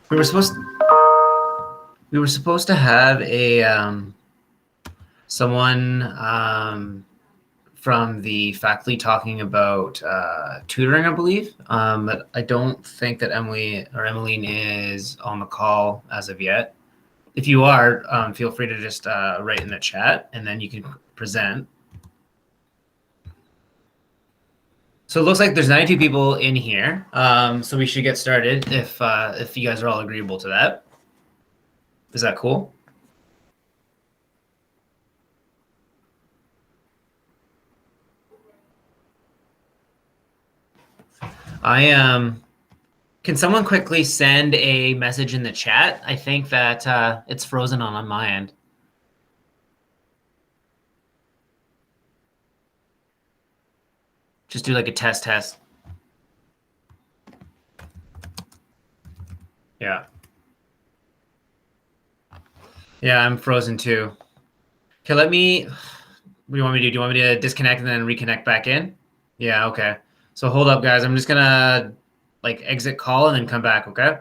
We were supposed we were supposed to have a someone from the faculty talking about tutoring, I believe. But I don't think that Emily or Emmeline is on the call as of yet. If you are, feel free to just write in the chat, and then you can present. So it looks like there's 92 people in here. So we should get started if you guys are all agreeable to that. Is that cool? I am. Can someone quickly send a message in the chat? I think that it's frozen on my end. Just do like a test. Yeah. Yeah, I'm frozen too. Okay, let me. What do you want me to do? Do you want me to disconnect and then reconnect back in? Yeah, okay. So hold up, guys. I'm just gonna like exit call and then come back, okay?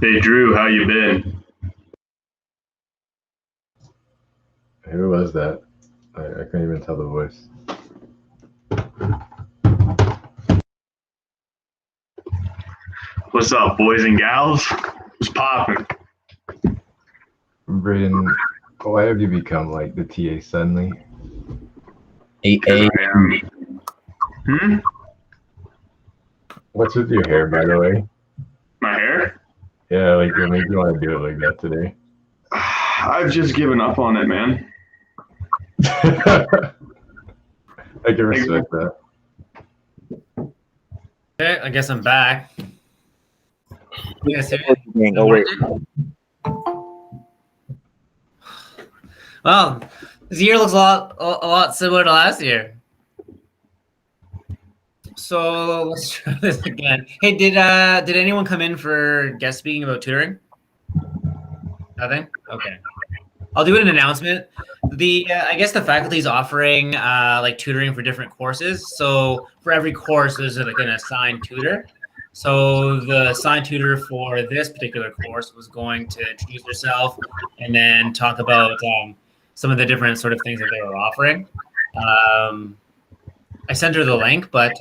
Hey Drew, how you been? Who was that? I couldn't even tell the voice. What's up, boys and gals? What's poppin'? Braden, why have you become like the TA suddenly? Because I am. What's with your hair, by the way? My hair? Yeah, like what made you want to do it like that today? I've just given up on it, man. I can respect that. Okay, I guess I'm back. You guys hear me? Oh, wait. Well, this year looks a lot similar to last year. So let's try this again. Hey, did anyone come in for guest speaking about tutoring? Nothing? Okay. I'll do an announcement. I guess the faculty is offering like tutoring for different courses. So for every course, there's like an assigned tutor. So the assigned tutor for this particular course was going to introduce herself and then talk about some of the different sort of things that they were offering. I sent her the link, but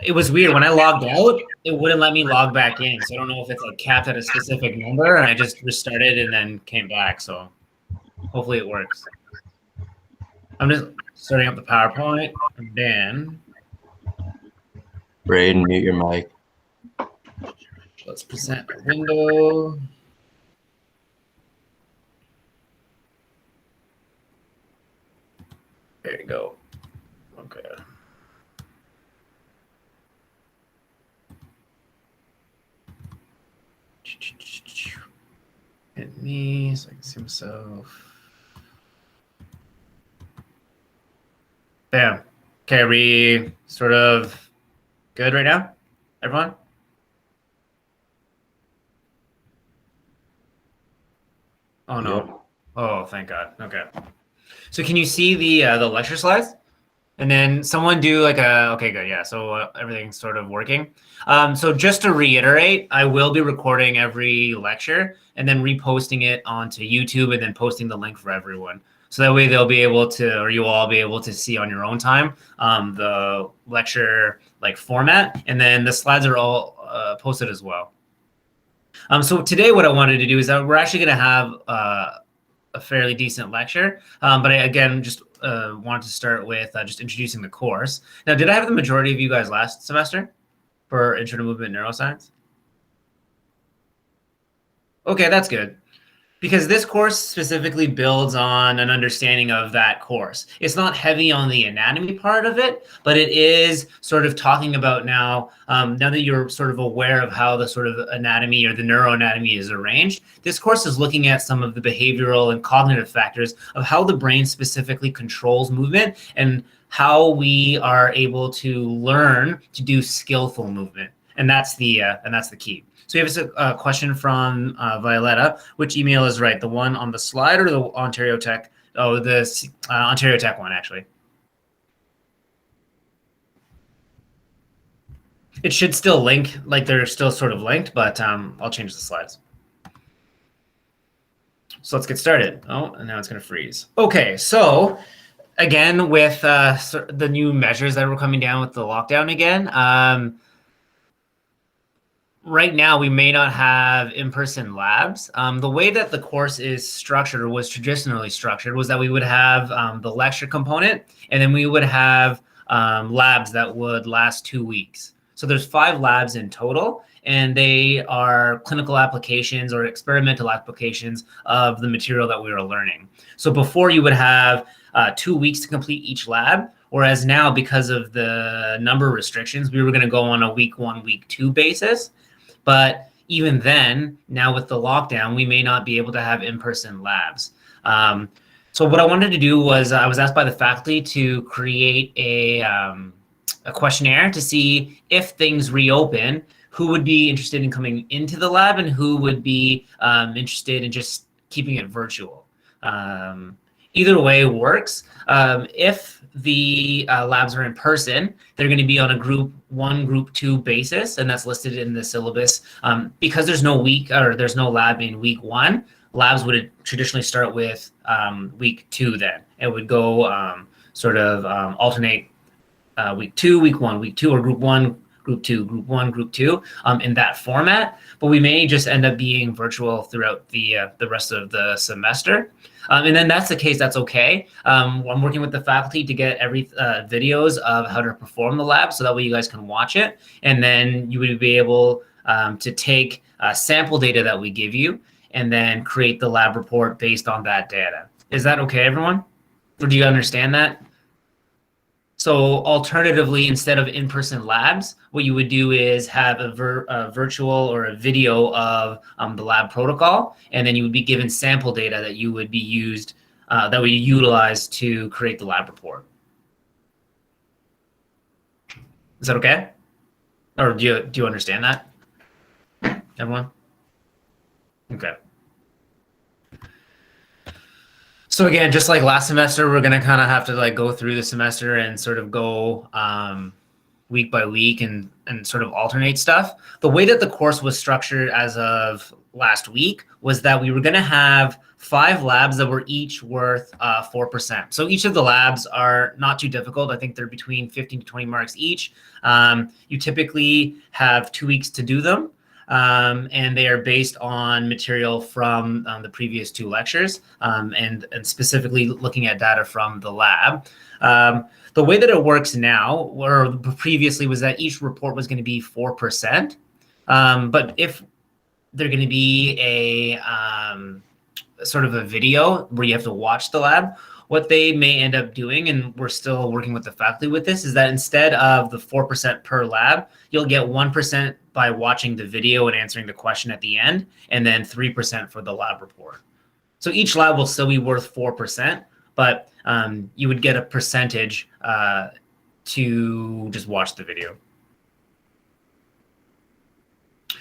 it was weird. When I logged out, it wouldn't let me log back in. So I don't know if it's like capped at a specific number. And I just restarted and then came back. So hopefully it works. I'm just starting up the PowerPoint and then Braden, mute your mic. let's present a window. There you go. Okay. Hit me so I can see myself. Bam. Okay, are we sort of good right now, everyone? Oh no. Yep. Oh, thank God. Okay. So can you see the lecture slides? And then someone do like okay, good. Yeah. So everything's sort of working. So just to reiterate, I will be recording every lecture and then reposting it onto YouTube and then posting the link for everyone. So that way they'll be able to, or you'll all be able to see on your own time the lecture like format. And then the slides are all posted as well. So today what I wanted to do is that we're actually going to have a fairly decent lecture. But I, again, just wanted to start with just introducing the course. Now, did I have the majority of you guys last semester for Intro to Movement Neuroscience? Okay, that's good. Because this course specifically builds on an understanding of that course. It's not heavy on the anatomy part of it, but it is sort of talking about now that you're sort of aware of how the sort of anatomy or the neuroanatomy is arranged, this course is looking at some of the behavioral and cognitive factors of how the brain specifically controls movement and how we are able to learn to do skillful movement. And that's the key. So we have a question from Violetta. Which email is right? The one on the slide or the Ontario Tech? Oh, the Ontario Tech one, actually. It should still link, like they're still sort of linked, but I'll change the slides. So let's get started. Oh, and now it's going to freeze. Okay, so again, with the new measures that were coming down with the lockdown again, right now, we may not have in-person labs. The way that the course is structured, or was traditionally structured, was that we would have the lecture component, and then we would have labs that would last 2 weeks. So there's 5 labs in total, and they are clinical applications or experimental applications of the material that we were learning. So before, you would have 2 weeks to complete each lab, whereas now, because of the number restrictions, we were going to go on a week 1, week 2 basis. But even then, now with the lockdown, we may not be able to have in-person labs. So what I wanted to do was I was asked by the faculty to create a questionnaire to see if things reopen, who would be interested in coming into the lab and who would be interested in just keeping it virtual. Either way works. If the labs are in person, they're going to be on a group 1, group 2 basis, and that's listed in the syllabus. Because there's no lab in week 1, labs would traditionally start with week 2 then. It would go alternate week 2, week 1, week 2, or group 1, group 2, group 1, group 2 in that format. But we may just end up being virtual throughout the rest of the semester. And then that's the case, that's okay. I'm working with the faculty to get every videos of how to perform the lab, so that way you guys can watch it. And then you would be able to take sample data that we give you and then create the lab report based on that data. Is that okay, everyone? Or do you understand that? So alternatively, instead of in-person labs, what you would do is have a virtual or a video of the lab protocol, and then you would be given sample data that you would be utilize to create the lab report. Is that okay? Or do you understand that, everyone? Okay. So again, just like last semester, we're going to kind of have to go through the semester and sort of go week by week and sort of alternate stuff. The way that the course was structured as of last week was that we were going to have 5 labs that were each worth 4%. So each of the labs are not too difficult. I think they're between 15 to 20 marks each. You typically have 2 weeks to do them. And they are based on material from the previous 2 lectures and specifically looking at data from the lab. The way that it works now, or previously, was that each report was going to be 4%. But if they're going to be a sort of a video where you have to watch the lab, what they may end up doing, and we're still working with the faculty with this, is that instead of the 4% per lab, you'll get 1% by watching the video and answering the question at the end, and then 3% for the lab report. So each lab will still be worth 4%, but you would get a percentage to just watch the video.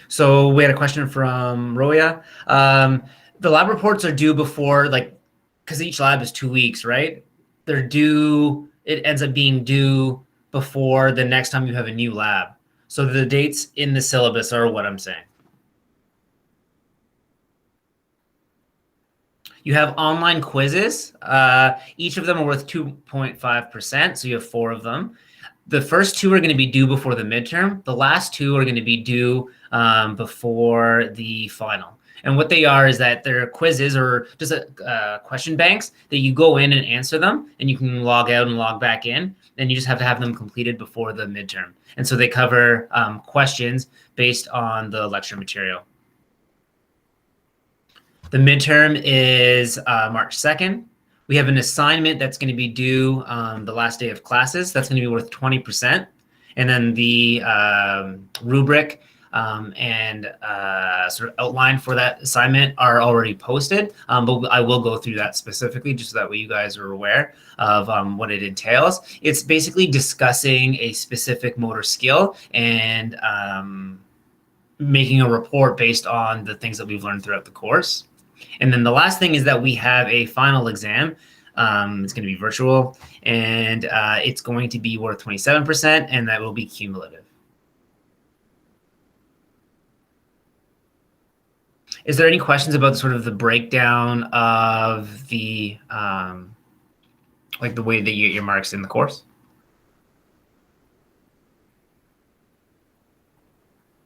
So we had a question from Roya. The lab reports are due before, because each lab is 2 weeks, right? They're due, it ends up being due before the next time you have a new lab. So the dates in the syllabus are what I'm saying. You have online quizzes. Each of them are worth 2.5%, so you have 4 of them. The first 2 are going to be due before the midterm. The last 2 are going to be due before the final. And what they are is that they're quizzes or just question banks that you go in and answer them, and you can log out and log back in. And you just have to have them completed before the midterm. And so they cover questions based on the lecture material. The midterm is March 2nd. We have an assignment that's going to be due the last day of classes. That's going to be worth 20%. And then the rubric and sort of outline for that assignment are already posted, but I will go through that specifically just so that way you guys are aware of what it entails. It's basically discussing a specific motor skill and making a report based on the things that we've learned throughout the course. And then the last thing is that we have a final exam. It's going to be virtual, and it's going to be worth 27%, and that will be cumulative. Is there any questions about sort of the breakdown of the the way that you get your marks in the course?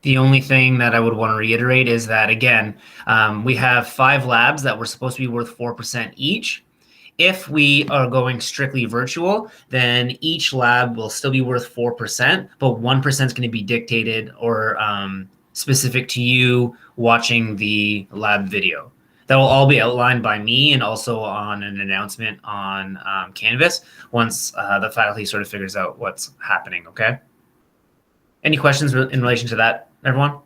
The only thing that I would want to reiterate is that, again, we have 5 labs that were supposed to be worth 4% each. If we are going strictly virtual, then each lab will still be worth 4%, but 1% is going to be dictated or specific to you watching the lab video. That will all be outlined by me and also on an announcement on Canvas once the faculty sort of figures out what's happening, okay? Any questions in relation to that, everyone?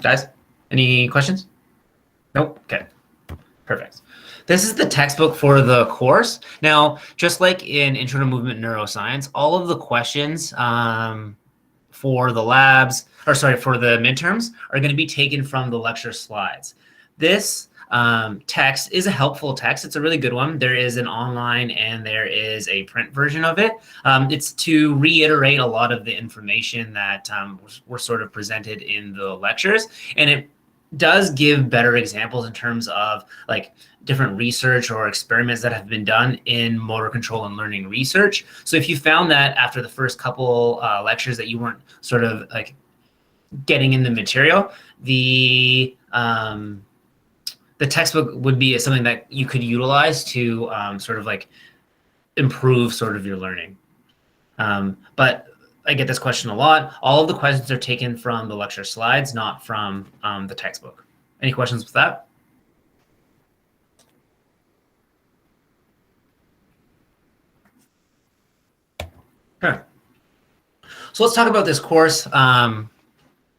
Guys, any questions? Nope, okay, perfect. This is the textbook for the course. Now, just like in Intro to Movement Neuroscience, all of the questions for the labs, or sorry, for the midterms are going to be taken from the lecture slides. This text is a helpful text. It's a really good one. There is an online and there is a print version of it. It's to reiterate a lot of the information that were sort of presented in the lectures, and it does give better examples in terms of like different research or experiments that have been done in motor control and learning research. So if you found that after the first couple lectures that you weren't sort of like getting in the material, the textbook would be something that you could utilize to sort of like improve sort of your learning. But I get this question a lot. All of the questions are taken from the lecture slides, not from the textbook. Any questions with that? Sure. So let's talk about this course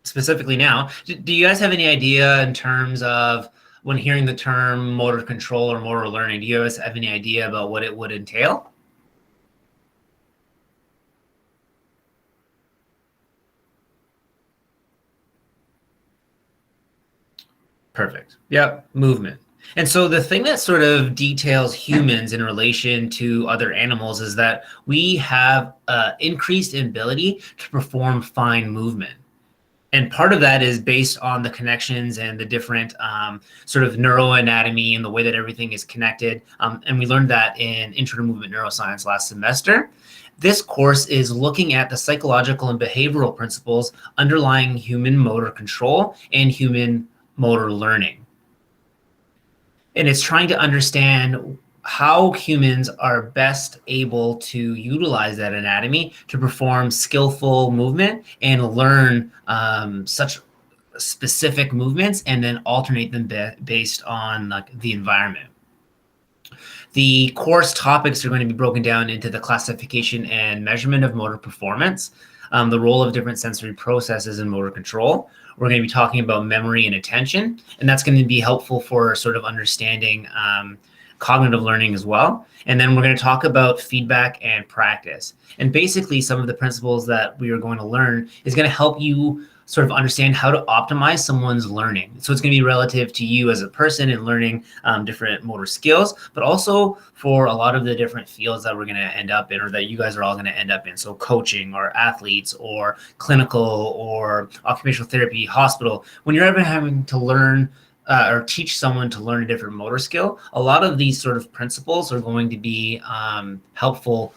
specifically now. Do you guys have any idea in terms of when hearing the term motor control or motor learning, do you guys have any idea about what it would entail? Perfect. Yep, movement. And so the thing that sort of details humans in relation to other animals is that we have increased ability to perform fine movement. And part of that is based on the connections and the different sort of neuroanatomy and the way that everything is connected. And we learned that in Intro to Movement Neuroscience last semester. This course is looking at the psychological and behavioral principles underlying human motor control and human motor learning. And it's trying to understand how humans are best able to utilize that anatomy to perform skillful movement and learn such specific movements and then alternate them based on like the environment. The course topics are going to be broken down into the classification and measurement of motor performance, the role of different sensory processes in motor control. We're going to be talking about memory and attention, and that's going to be helpful for sort of understanding cognitive learning as well. And then we're going to talk about feedback and practice. And basically some of the principles that we are going to learn is going to help you sort of understand how to optimize someone's learning. So it's going to be relative to you as a person and learning different motor skills, but also for a lot of the different fields that we're going to end up in, or that you guys are all going to end up in. So coaching or athletes or clinical or occupational therapy, hospital. When you're ever having to learn or teach someone to learn a different motor skill, a lot of these sort of principles are going to be helpful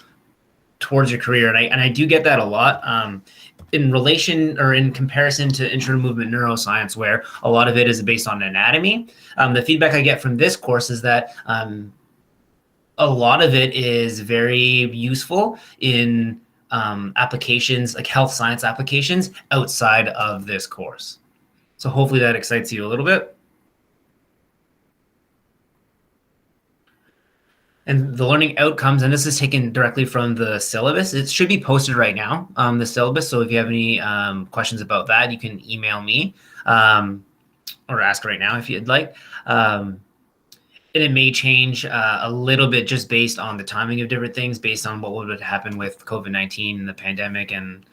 towards your career. And I do get that a lot in relation or in comparison to Intro to Movement Neuroscience, where a lot of it is based on anatomy. The feedback I get from this course is that a lot of it is very useful in applications, like health science applications outside of this course. So hopefully that excites you a little bit. And the learning outcomes, and this is taken directly from the syllabus. It should be posted right now, the syllabus. So if you have any questions about that, you can email me or ask right now if you'd like. And it may change a little bit just based on the timing of different things, based on what would happen with COVID-19 and the pandemic and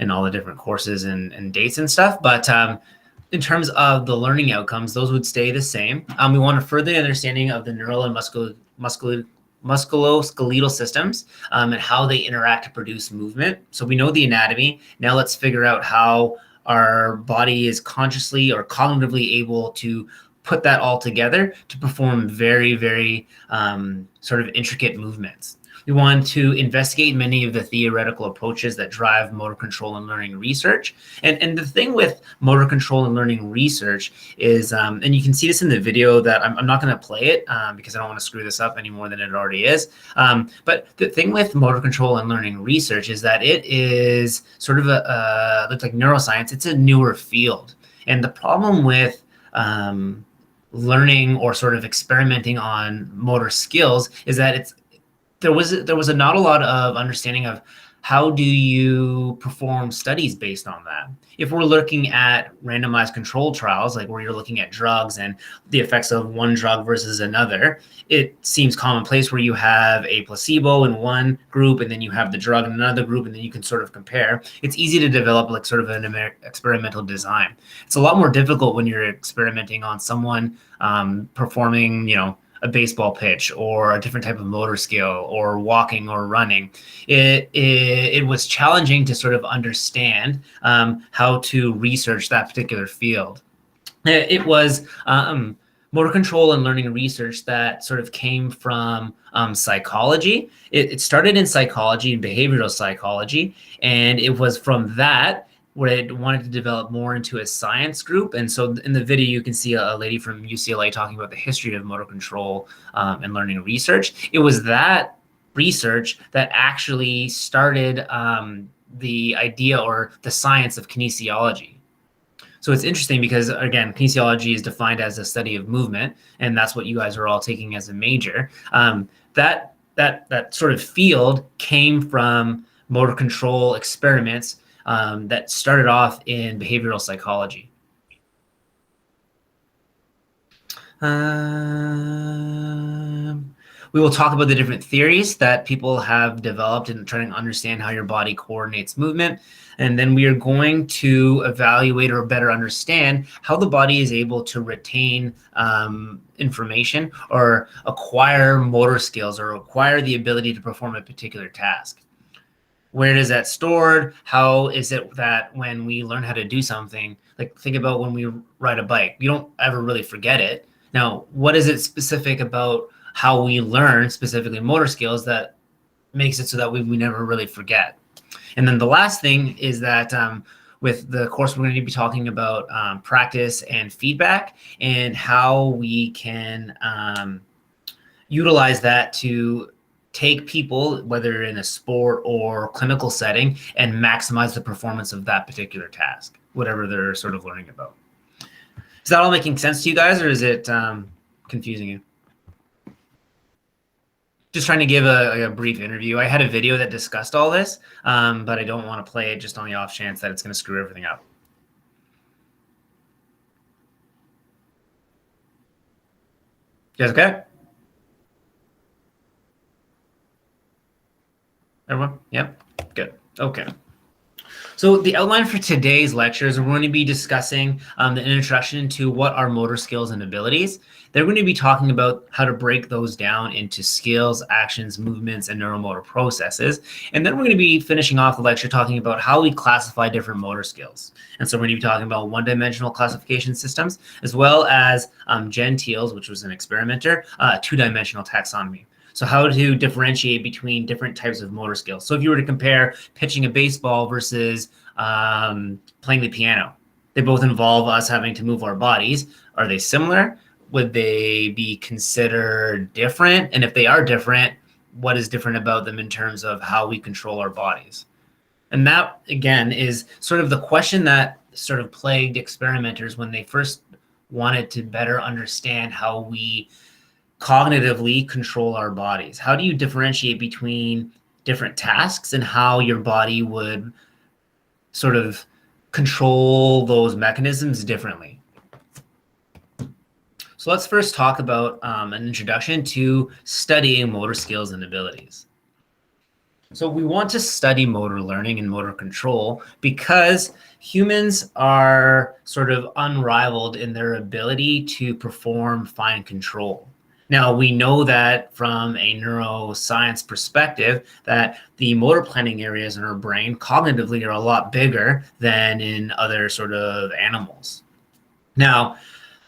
all the different courses and dates and stuff. But in terms of the learning outcomes, those would stay the same. We want a further understanding of the neural and musculoskeletal systems and how they interact to produce movement. So we know the anatomy. Now let's figure out how our body is consciously or cognitively able to put that all together to perform very, very sort of intricate movements. We want to investigate many of the theoretical approaches that drive motor control and learning research. And the thing with motor control and learning research is, and you can see this in the video that I'm not going to play it because I don't want to screw this up any more than it already is. But the thing with motor control and learning research is that it is sort of looks like neuroscience. It's a newer field. And the problem with learning or sort of experimenting on motor skills is that there was not a lot of understanding of how do you perform studies based on that? If we're looking at randomized controlled trials, like where you're looking at drugs and the effects of one drug versus another, it seems commonplace where you have a placebo in one group and then you have the drug in another group, and then you can sort of compare. It's easy to develop like sort of an experimental design. It's a lot more difficult when you're experimenting on someone performing, a baseball pitch or a different type of motor skill or walking or running. It was challenging to sort of understand how to research that particular field. It was motor control and learning research that sort of came from psychology. It started in psychology and behavioral psychology, and it was from that where it wanted to develop more into a science group. And so in the video, you can see a lady from UCLA talking about the history of motor control and learning research. It was that research that actually started the idea or the science of kinesiology. So it's interesting because, again, kinesiology is defined as a study of movement, and that's what you guys are all taking as a major. That sort of field came from motor control experiments that started off in behavioral psychology. We will talk about the different theories that people have developed in trying to understand how your body coordinates movement. And then we are going to evaluate or better understand how the body is able to retain information or acquire motor skills or acquire the ability to perform a particular task. Where is that stored? How is it that when we learn how to do something, like think about when we ride a bike, you don't ever really forget it. Now, what is it specific about how we learn specifically motor skills that makes it so that we never really forget? And then the last thing is that with the course, we're going to be talking about practice and feedback and how we can utilize that to take people, whether in a sport or clinical setting, and maximize the performance of that particular task, whatever they're sort of learning about. Is that all making sense to you guys, or is it confusing you? Just trying to give a brief interview. I had a video that discussed all this, but I don't want to play it just on the off chance that it's going to screw everything up. You guys okay? Everyone? Yep. Good. Okay. So the outline for today's lecture is we're going to be discussing the introduction to what are motor skills and abilities. They're going to be talking about how to break those down into skills, actions, movements, and neuromotor processes. And then we're going to be finishing off the lecture talking about how we classify different motor skills. And so we're going to be talking about one-dimensional classification systems, as well as Gentiles, which was an experimenter, two-dimensional taxonomy. So how to differentiate between different types of motor skills. So if you were to compare pitching a baseball versus playing the piano, they both involve us having to move our bodies. Are they similar? Would they be considered different? And if they are different, what is different about them in terms of how we control our bodies? And that, again, is sort of the question that sort of plagued experimenters when they first wanted to better understand how we cognitively control our bodies. How do you differentiate between different tasks and how your body would sort of control those mechanisms differently? So let's first talk about an introduction to studying motor skills and abilities. So we want to study motor learning and motor control because humans are sort of unrivaled in their ability to perform fine control. Now, we know that from a neuroscience perspective that the motor planning areas in our brain cognitively are a lot bigger than in other sort of animals. Now,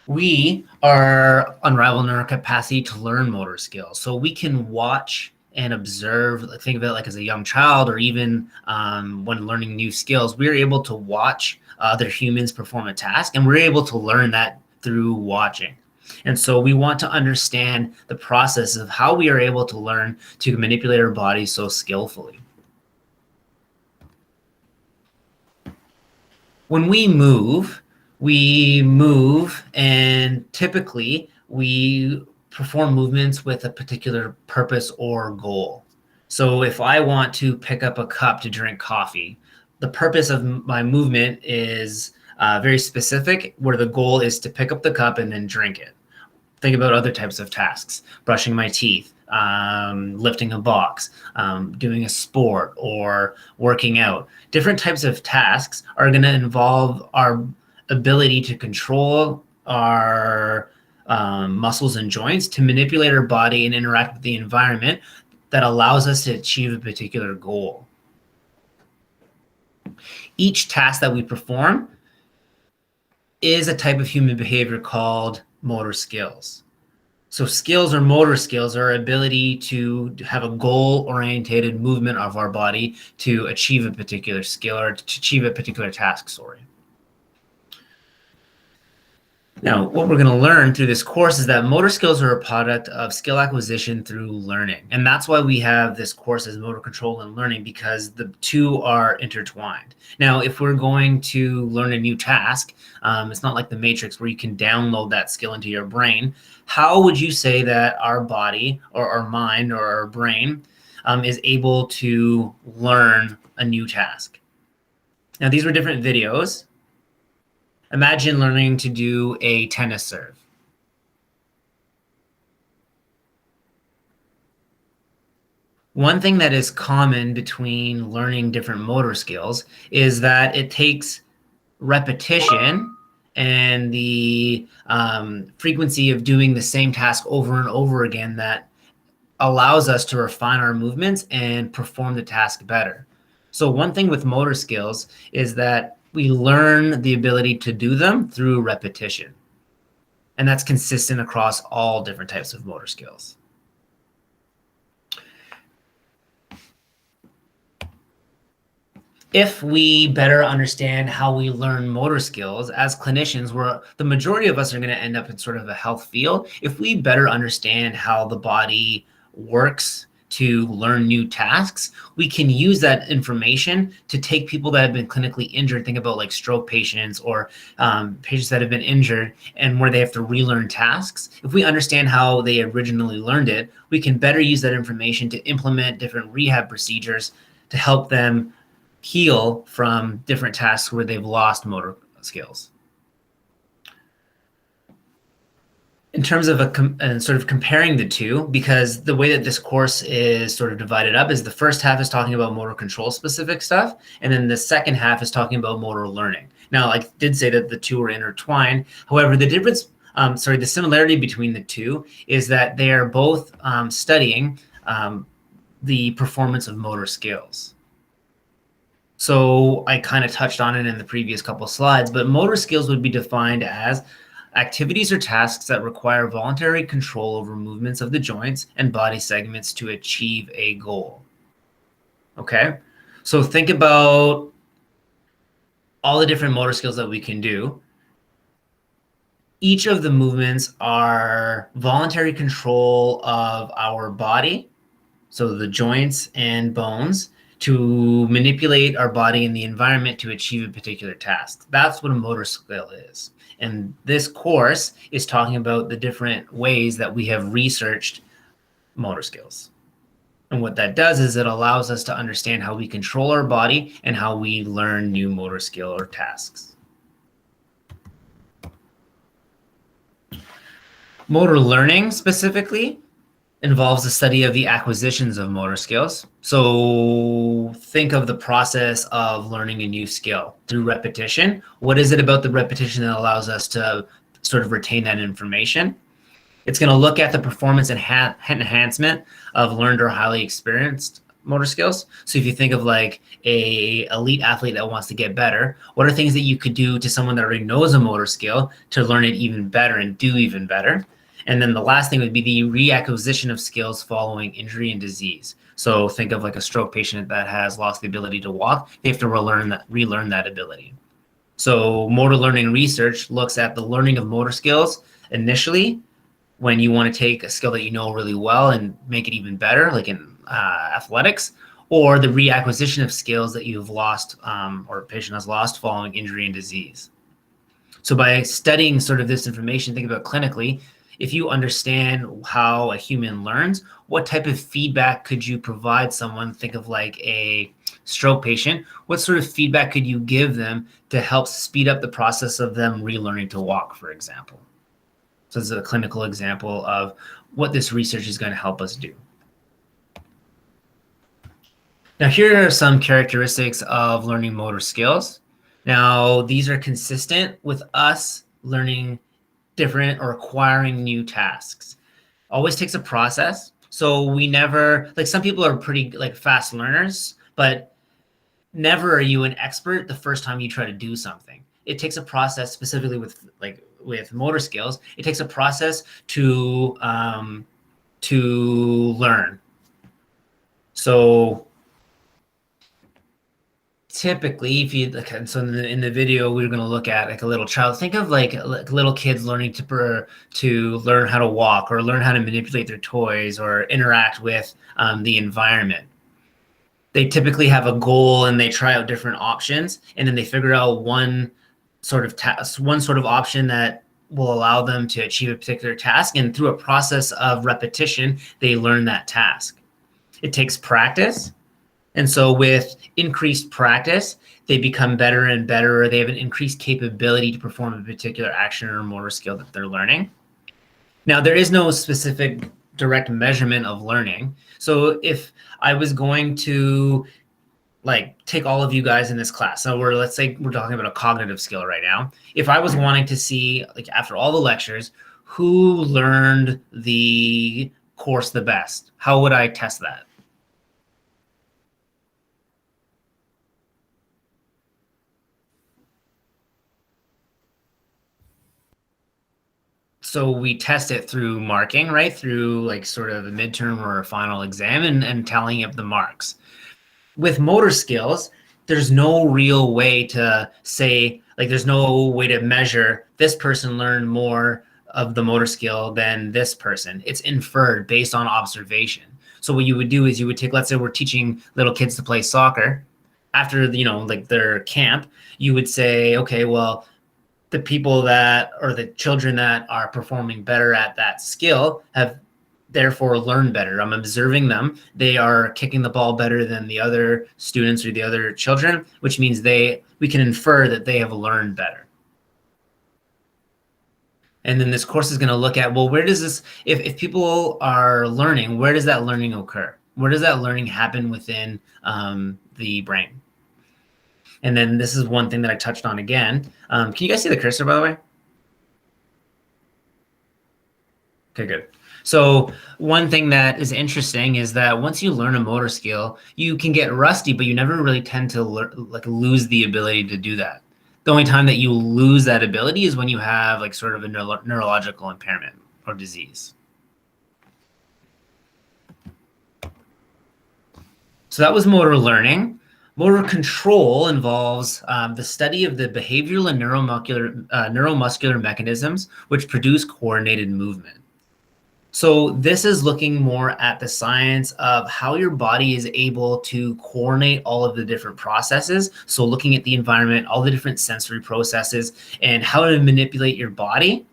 we are unrivaled in our capacity to learn motor skills. So we can watch and observe, think of it like as a young child, or even when learning new skills, we're able to watch other humans perform a task, and we're able to learn that through watching. And so we want to understand the process of how we are able to learn to manipulate our bodies so skillfully. When we move and typically we perform movements with a particular purpose or goal. So if I want to pick up a cup to drink coffee, the purpose of my movement is very specific, where the goal is to pick up the cup and then drink it. Think about other types of tasks: brushing my teeth, lifting a box, doing a sport, or working out. Different types of tasks are going to involve our ability to control our muscles and joints, to manipulate our body and interact with the environment that allows us to achieve a particular goal. Each task that we perform is a type of human behavior called motor skills. So skills or motor skills are our ability to have a goal-oriented movement of our body to achieve a particular skill or to achieve a particular task, sorry. Now, what we're going to learn through this course is that motor skills are a product of skill acquisition through learning. And that's why we have this course as motor control and learning, because the two are intertwined. Now, if we're going to learn a new task, it's not like the Matrix where you can download that skill into your brain. How would you say that our body or our mind or our brain is able to learn a new task? Now, these were different videos. Imagine learning to do a tennis serve. One thing that is common between learning different motor skills is that it takes repetition and the frequency of doing the same task over and over again that allows us to refine our movements and perform the task better. So one thing with motor skills is that we learn the ability to do them through repetition. And that's consistent across all different types of motor skills. If we better understand how we learn motor skills as clinicians, where the majority of us are going to end up in sort of a health field, if we better understand how the body works to learn new tasks, we can use that information to take people that have been clinically injured. Think about like stroke patients or patients that have been injured and where they have to relearn tasks. If we understand how they originally learned it, we can better use that information to implement different rehab procedures to help them heal from different tasks where they've lost motor skills. In terms of sort of comparing the two, because the way that this course is sort of divided up is the first half is talking about motor control specific stuff, and then the second half is talking about motor learning. Now, I did say that the two are intertwined. However, the difference, the similarity between the two is that they are both studying the performance of motor skills. So I kind of touched on it in the previous couple of slides, but motor skills would be defined as activities or tasks that require voluntary control over movements of the joints and body segments to achieve a goal. Okay, so think about all the different motor skills that we can do. Each of the movements are voluntary control of our body, so the joints and bones, to manipulate our body and the environment to achieve a particular task. That's what a motor skill is. And this course is talking about the different ways that we have researched motor skills. And what that does is it allows us to understand how we control our body and how we learn new motor skill or tasks. Motor learning specifically involves the study of the acquisitions of motor skills. So think of the process of learning a new skill through repetition. What is it about the repetition that allows us to sort of retain that information? It's going to look at the performance enhancement of learned or highly experienced motor skills. So if you think of like a elite athlete that wants to get better, what are things that you could do to someone that already knows a motor skill to learn it even better and do even better? And then the last thing would be the reacquisition of skills following injury and disease. So think of like a stroke patient that has lost the ability to walk. They have to relearn that ability. So motor learning research looks at the learning of motor skills initially when you want to take a skill that you know really well and make it even better, like in athletics, or the reacquisition of skills that you've lost or a patient has lost following injury and disease. So by studying sort of this information, think about clinically, if you understand how a human learns, what type of feedback could you provide someone? Think of like a stroke patient. What sort of feedback could you give them to help speed up the process of them relearning to walk, for example? So this is a clinical example of what this research is going to help us do. Now, here are some characteristics of learning motor skills. Now, these are consistent with us learning different or acquiring new tasks. Always takes a process. So we never, like some people are pretty like fast learners, but never are you an expert the first time you try to do something. It takes a process, specifically with motor skills. It takes a process to learn. So typically, if you so in the video, we're going to look at like a little child. Think of like little kids learning to learn how to walk or learn how to manipulate their toys or interact with the environment. They typically have a goal and they try out different options, and then they figure out one sort of option that will allow them to achieve a particular task. And through a process of repetition, they learn that task. It takes practice. And so with increased practice, they become better and better, or they have an increased capability to perform a particular action or motor skill that they're learning. Now, there is no specific direct measurement of learning. So if I was going to like take all of you guys in this class, so let's say we're talking about a cognitive skill right now. If I was wanting to see, like after all the lectures, who learned the course the best, how would I test that? So we test it through marking, right? Through like sort of a midterm or a final exam and tallying up the marks. With motor skills, there's no real way to say, like there's no way to measure this person learned more of the motor skill than this person. It's inferred based on observation. So what you would do is you would take, let's say we're teaching little kids to play soccer. After, like their camp, you would say, okay, well, the people that, or the children that are performing better at that skill have therefore learned better. I'm observing them. They are kicking the ball better than the other students or the other children, which means we can infer that they have learned better. And then this course is going to look at, well, where does this, if people are learning, where does that learning occur? Where does that learning happen within the brain? And then this is one thing that I touched on again. Can you guys see the cursor, by the way? Okay, good. So one thing that is interesting is that once you learn a motor skill, you can get rusty, but you never really tend to lose the ability to do that. The only time that you lose that ability is when you have like sort of a neurological impairment or disease. So that was motor learning. Motor control involves the study of the behavioral and neuromuscular mechanisms which produce coordinated movement. So this is looking more at the science of how your body is able to coordinate all of the different processes. So looking at the environment, all the different sensory processes, and how to manipulate your body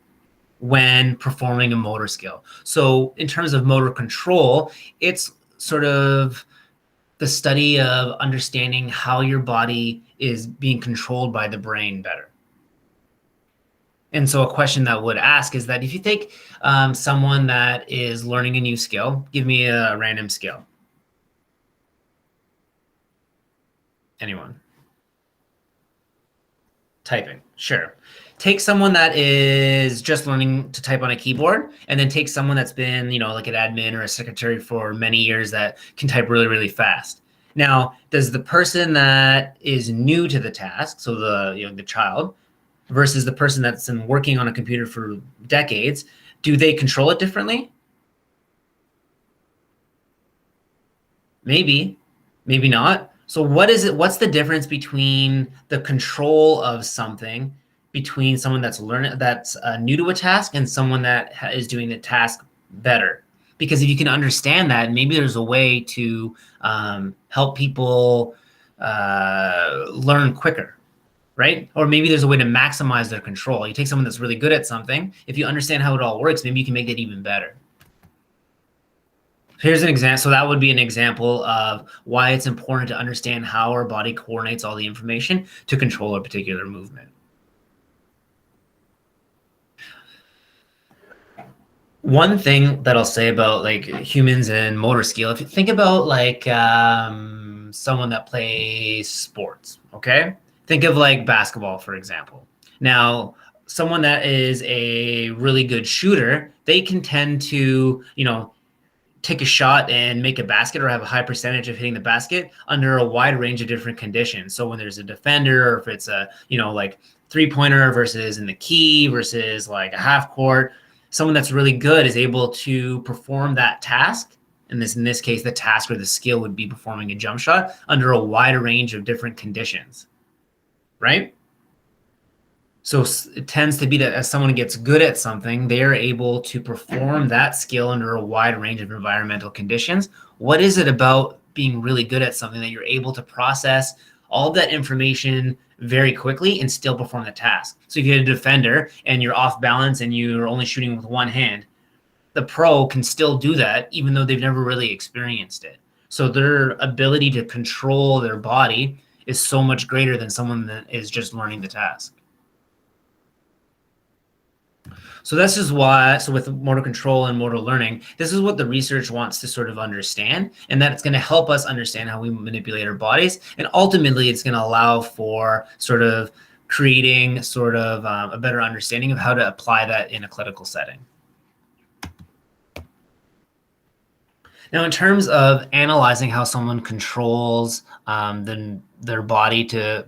when performing a motor skill. So in terms of motor control, it's sort of the study of understanding how your body is being controlled by the brain better. And so a question that would ask is that if you take someone that is learning a new skill, give me a random skill. Anyone? Typing, sure. Take someone that is just learning to type on a keyboard, and then take someone that's been, like an admin or a secretary for many years that can type really, really fast. Now, does the person that is new to the task, so the child, versus the person that's been working on a computer for decades, do they control it differently? Maybe, maybe not. So what's the difference between the control of something between someone that's new to a task and someone that is doing the task better? Because if you can understand that, maybe there's a way to help people learn quicker. right? Or maybe there's a way to maximize their control. You take someone that's really good at something, if you understand how it all works, maybe you can make it even better. Here's an example. So that would be an example of why it's important to understand how our body coordinates all the information to control a particular movement. One thing that I'll say about like humans and motor skill, if you think about like someone that plays sports, okay? Think of like basketball, for example. Now, someone that is a really good shooter, they can tend to, take a shot and make a basket or have a high percentage of hitting the basket under a wide range of different conditions. So when there's a defender, or if it's a, like 3-pointer versus in the key versus like a half court, someone that's really good is able to perform that task. And in this case, the task or the skill would be performing a jump shot under a wide range of different conditions, right? So it tends to be that as someone gets good at something, they are able to perform that skill under a wide range of environmental conditions. What is it about being really good at something that you're able to process all of that information very quickly and still perform the task? So if you're a defender and you're off balance and you're only shooting with one hand, the pro can still do that even though they've never really experienced it. So their ability to control their body is so much greater than someone that is just learning the task. So this is why, so with motor control and motor learning, this is what the research wants to sort of understand, and that it's going to help us understand how we manipulate our bodies. And ultimately, it's going to allow for sort of creating sort of a better understanding of how to apply that in a clinical setting. Now, in terms of analyzing how someone controls their body to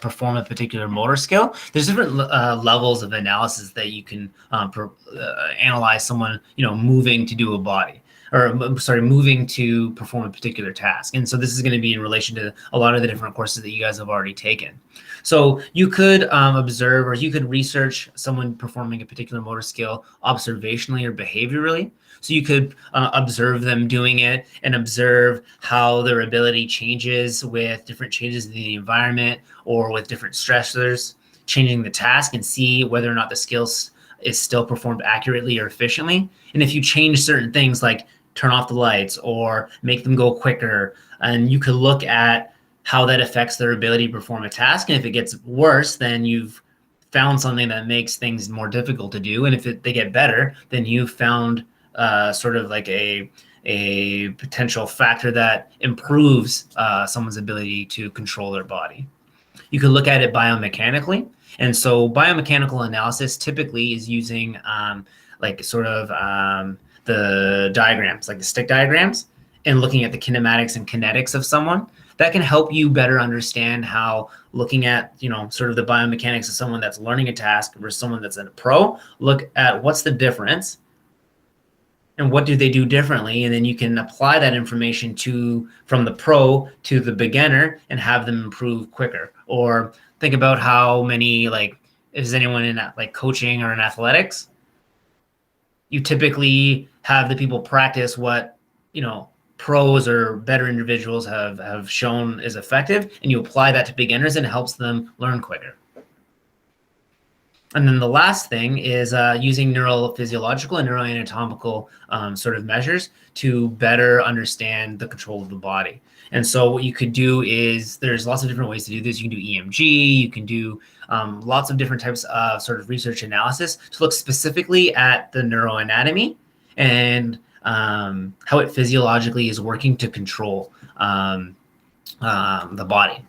perform a particular motor skill, there's different levels of analysis that you can analyze someone, moving to do a body, or sorry, moving to perform a particular task. And so this is going to be in relation to a lot of the different courses that you guys have already taken. So you could observe, or you could research someone performing a particular motor skill observationally or behaviorally. So you could observe them doing it and observe how their ability changes with different changes in the environment or with different stressors, changing the task, and see whether or not the skills is still performed accurately or efficiently. And if you change certain things like turn off the lights or make them go quicker, and you could look at how that affects their ability to perform a task. And if it gets worse, then you've found something that makes things more difficult to do. And if they get better, then you've found sort of like a potential factor that improves someone's ability to control their body. You could look at it biomechanically. And so biomechanical analysis typically is using like sort of the diagrams, like the stick diagrams, and looking at the kinematics and kinetics of someone. That can help you better understand how looking at, sort of the biomechanics of someone that's learning a task versus someone that's a pro, look at what's the difference and what do they do differently. And then you can apply that information from the pro to the beginner and have them improve quicker. Or think about how many, like, is anyone in like coaching or in athletics? You typically have the people practice what, pros or better individuals have shown is effective, and you apply that to beginners and it helps them learn quicker. And then the last thing is using neurophysiological and neuroanatomical sort of measures to better understand the control of the body. And so what you could do is there's lots of different ways to do this. You can do EMG, you can do lots of different types of sort of research analysis to look specifically at the neuroanatomy and how it physiologically is working to control the body.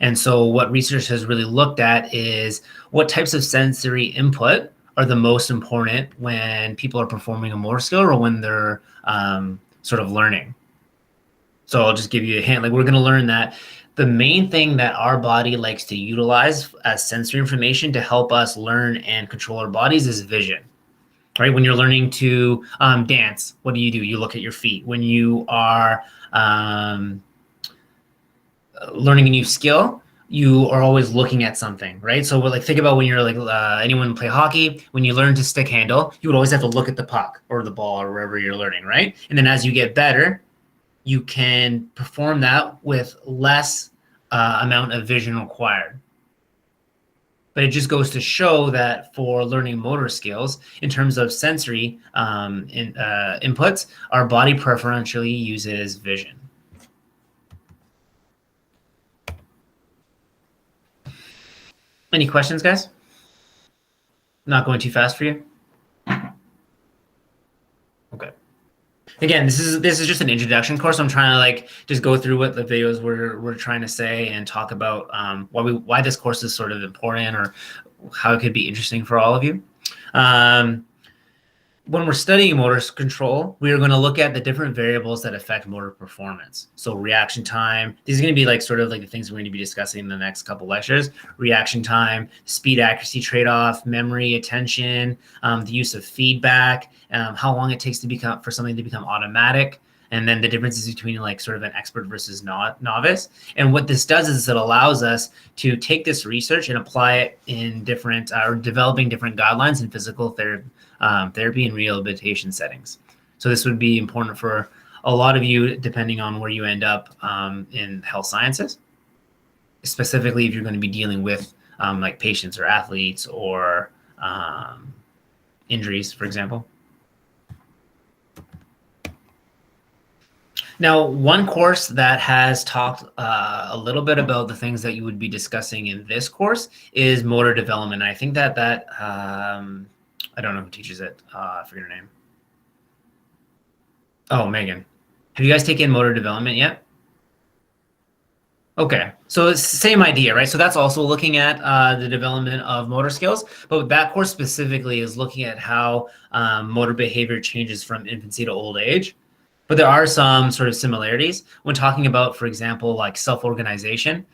And so what research has really looked at is what types of sensory input are the most important when people are performing a motor skill or when they're sort of learning. So I'll just give you a hint. Like, we're going to learn that the main thing that our body likes to utilize as sensory information to help us learn and control our bodies is vision. Right? When you're learning to dance, what do? You look at your feet. When you are learning a new skill, you are always looking at something, right? So like, think about when you're like anyone play hockey, when you learn to stick handle, you would always have to look at the puck or the ball or wherever you're learning, right? And then as you get better, you can perform that with less amount of vision required. But it just goes to show that for learning motor skills, in terms of sensory inputs, our body preferentially uses vision. Any questions, guys? Not going too fast for you? Okay. Again, this is just an introduction course. I'm trying to like just go through what the videos we're trying to say and talk about why this course is sort of important or how it could be interesting for all of you. When we're studying motor control, we are going to look at the different variables that affect motor performance. So reaction time, these are going to be like sort of like the things we're going to be discussing in the next couple lectures. Reaction time, speed accuracy trade-off, memory, attention, the use of feedback, how long it takes to for something to become automatic, and then the differences between like sort of an expert versus novice. And what this does is it allows us to take this research and apply it in different or developing different guidelines in physical therapy and rehabilitation settings. So this would be important for a lot of you, depending on where you end up in health sciences, specifically if you're going to be dealing with like patients or athletes or injuries, for example. Now, one course that has talked a little bit about the things that you would be discussing in this course is motor development. I think that I don't know who teaches it. I forget her name. Oh, Megan. Have you guys taken motor development yet? Okay, so it's the same idea, right? So that's also looking at the development of motor skills, but that course specifically is looking at how motor behavior changes from infancy to old age. But there are some sort of similarities when talking about, for example, like self-organization.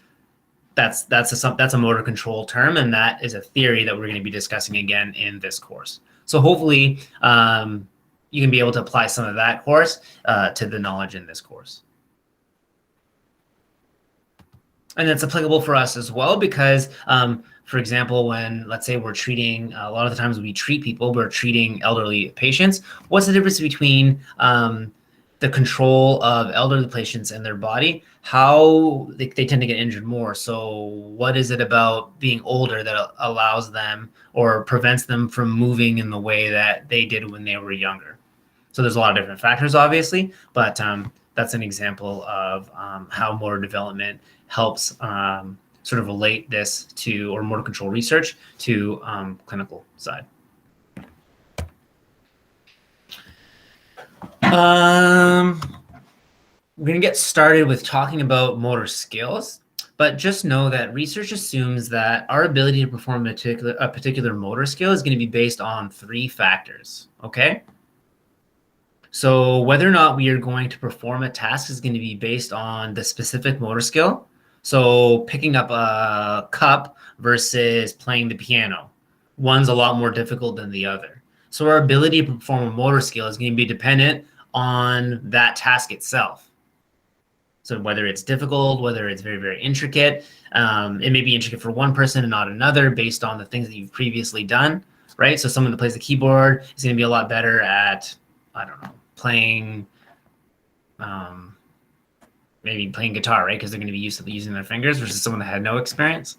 That's a motor control term, and that is a theory that we're going to be discussing again in this course. So hopefully you can be able to apply some of that course to the knowledge in this course. And it's applicable for us as well because, for example, when let's say we're treating, a lot of the times we treat people, we're treating elderly patients. What's the difference between the control of elderly patients and their body, how they tend to get injured more? So what is it about being older that allows them or prevents them from moving in the way that they did when they were younger? So there's a lot of different factors, obviously, but that's an example of how motor development helps sort of relate this to, or motor control research to clinical side. We're going to get started with talking about motor skills, but just know that research assumes that our ability to perform a particular motor skill is going to be based on 3 factors, okay? So whether or not we are going to perform a task is going to be based on the specific motor skill. So picking up a cup versus playing the piano. One's a lot more difficult than the other. So our ability to perform a motor skill is going to be dependent on that task itself. So whether it's difficult, whether it's very, very intricate, it may be intricate for one person and not another based on the things that you've previously done, right? So someone that plays the keyboard is going to be a lot better at, I don't know, playing, maybe playing guitar, right? Because they're going to be used to using their fingers versus someone that had no experience.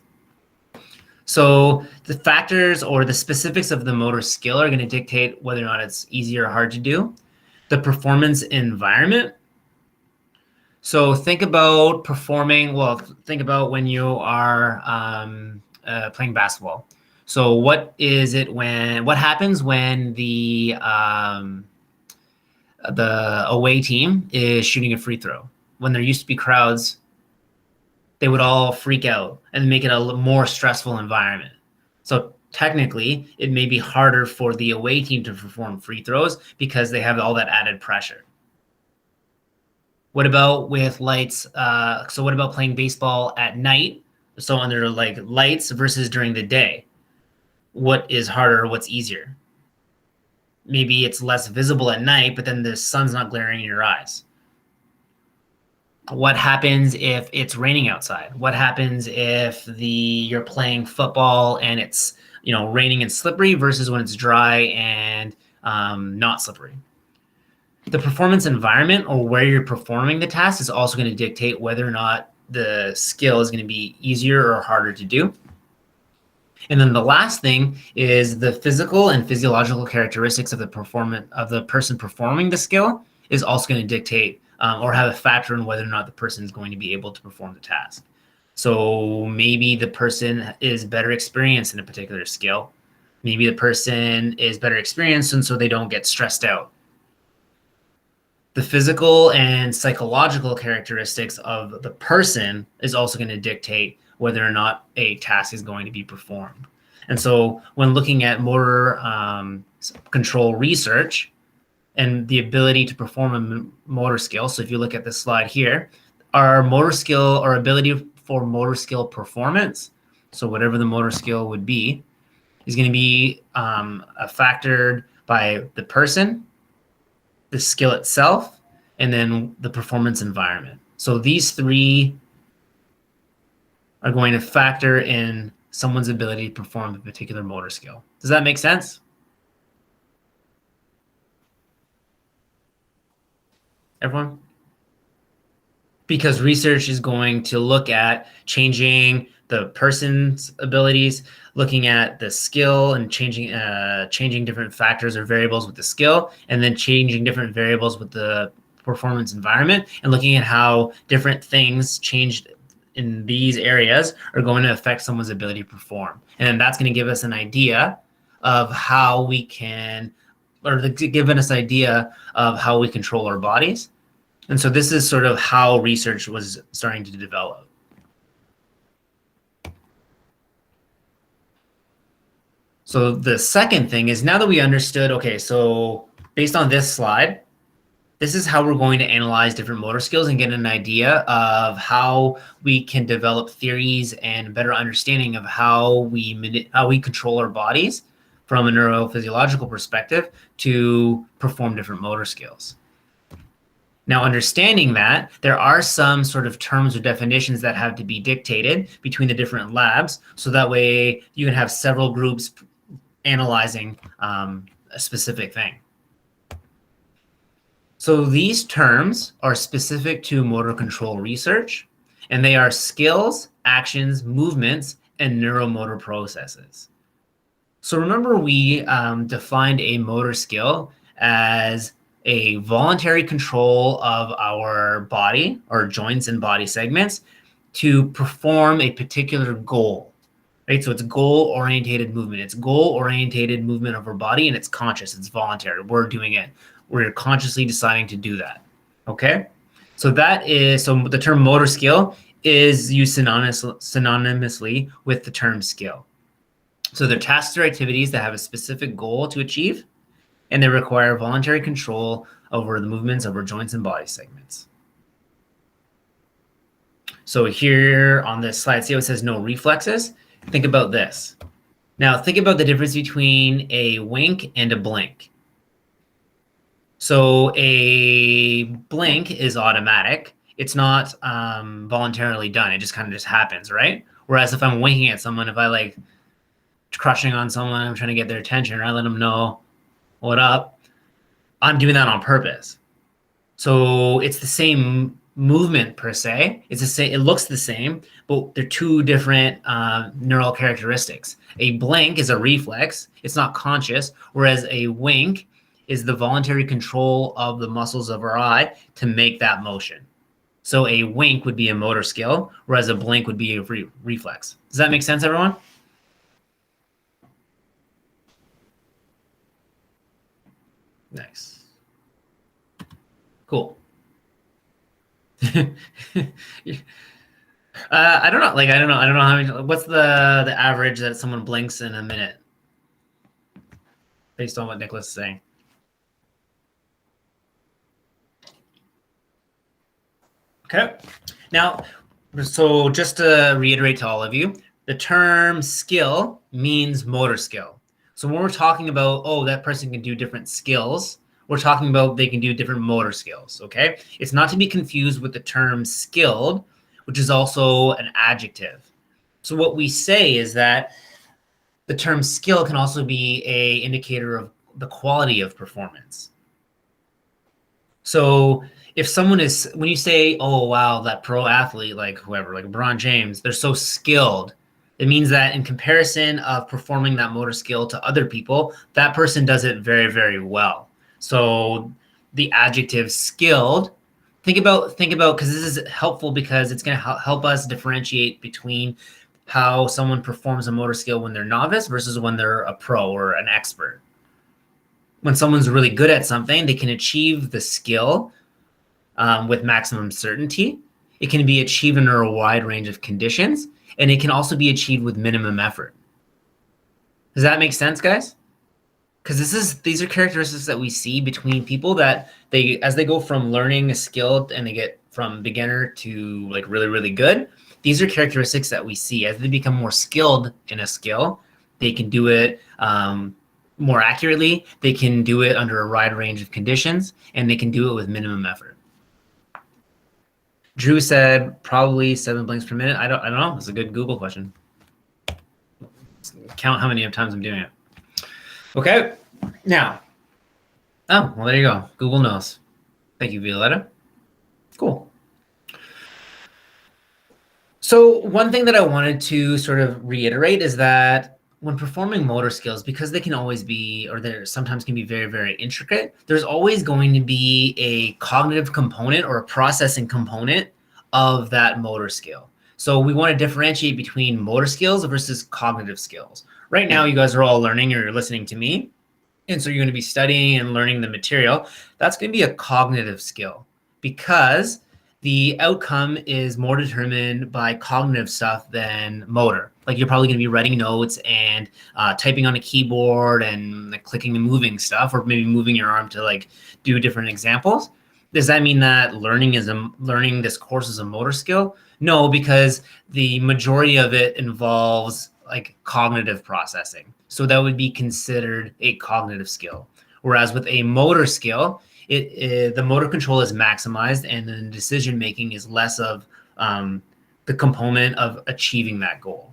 So the factors or the specifics of the motor skill are going to dictate whether or not it's easy or hard to do. The performance environment. So think about performing, well, think about when you are playing basketball. So what happens when the away team is shooting a free throw? When there used to be crowds, they would all freak out and make it a more stressful environment. So technically, it may be harder for the away team to perform free throws because they have all that added pressure. What about with lights? So what about playing baseball at night? So under like lights versus during the day? What is harder? What's easier? Maybe it's less visible at night, but then the sun's not glaring in your eyes. What happens if it's raining outside? What happens if you're playing football and it's raining and slippery versus when it's dry and not slippery? The performance environment or where you're performing the task is also going to dictate whether or not the skill is going to be easier or harder to do. And then the last thing is the physical and physiological characteristics of the person performing the skill is also going to dictate or have a factor in whether or not the person is going to be able to perform the task. So maybe the person is better experienced in a particular skill. Maybe the person is better experienced and so they don't get stressed out. The physical and psychological characteristics of the person is also going to dictate whether or not a task is going to be performed. And so when looking at motor control research and the ability to perform a motor skill, so if you look at this slide here, our motor skill or ability for motor skill performance, so whatever the motor skill would be, is going to be factored by the person, the skill itself, and then the performance environment. So these three are going to factor in someone's ability to perform a particular motor skill. Does that make sense? Everyone? Because research is going to look at changing the person's abilities, looking at the skill and changing different factors or variables with the skill, and then changing different variables with the performance environment, and looking at how different things changed in these areas are going to affect someone's ability to perform. And then that's going to give us an idea of how we can, or giving us an idea of how we control our bodies. And so this is sort of how research was starting to develop. So the second thing is, now that we understood, okay, so based on this slide, this is how we're going to analyze different motor skills and get an idea of how we can develop theories and better understanding of how we control our bodies from a neurophysiological perspective to perform different motor skills. Now, understanding that, there are some sort of terms or definitions that have to be dictated between the different labs, so that way you can have several groups analyzing a specific thing. So these terms are specific to motor control research, and they are skills, actions, movements, and neuromotor processes. So remember, we defined a motor skill as a voluntary control of our body or joints and body segments to perform a particular goal, right? So it's goal-oriented movement. It's goal-oriented movement of our body, and it's conscious. It's voluntary. We're doing it. We're consciously deciding to do that, okay? So the term motor skill is used synonymously with the term skill. So they're tasks or activities that have a specific goal to achieve, and they require voluntary control over the movements of our joints and body segments. So here on this slide, see how it says no reflexes? Think about this. Now think about the difference between a wink and a blink. So a blink is automatic. It's not voluntarily done. It just kind of just happens, right? Whereas if I'm winking at someone, if I like crushing on someone, I'm trying to get their attention, or I let them know what up, I'm doing that on purpose. So it's the same movement per se. It's the same. It looks the same, but they're two different neural characteristics. A blink is a reflex. It's not conscious, whereas a wink is the voluntary control of the muscles of our eye to make that motion. So a wink would be a motor skill, whereas a blink would be a reflex. Does that make sense, everyone? Nice. Cool. I don't know. I don't know how many. What's the average that someone blinks in a minute, based on what Nicholas is saying? Okay. Now, so just to reiterate to all of you, the term skill means motor skill. So when we're talking about, oh, that person can do different skills, we're talking about they can do different motor skills, okay? It's not to be confused with the term skilled, which is also an adjective. So what we say is that the term skill can also be an indicator of the quality of performance. So if someone is, when you say, oh, wow, that pro athlete, like whoever, like LeBron James, they're so skilled, It means that in comparison of performing that motor skill to other people, that person does it very, very well. So the adjective skilled, think about, because this is helpful because it's going to help us differentiate between how someone performs a motor skill when they're novice versus when they're a pro or an expert. When someone's really good at something, they can achieve the skill with maximum certainty. It can be achieved under a wide range of conditions, and it can also be achieved with minimum effort. Does that make sense, guys? Because these are characteristics that we see between people that as they go from learning a skill and they get from beginner to like really, really good, these are characteristics that we see. As they become more skilled in a skill, they can do it more accurately, they can do it under a wide range of conditions, and they can do it with minimum effort. Drew said probably 7 blanks per minute. I don't know. It's a good Google question. Count how many times I'm doing it. Okay. Now. Oh, well, there you go. Google knows. Thank you, Violetta. Cool. So one thing that I wanted to sort of reiterate is that when performing motor skills, because they can always be, or they sometimes can be very, very intricate, there's always going to be a cognitive component or a processing component of that motor skill. So we want to differentiate between motor skills versus cognitive skills. Right now, you guys are all learning or you're listening to me. And so you're going to be studying and learning the material. That's going to be a cognitive skill because the outcome is more determined by cognitive stuff than motor. Like you're probably going to be writing notes and typing on a keyboard and like clicking and moving stuff, or maybe moving your arm to like do different examples. Does that mean that learning this course is a motor skill? No, because the majority of it involves like cognitive processing. So that would be considered a cognitive skill. Whereas with a motor skill, the motor control is maximized and the decision making is less of the component of achieving that goal.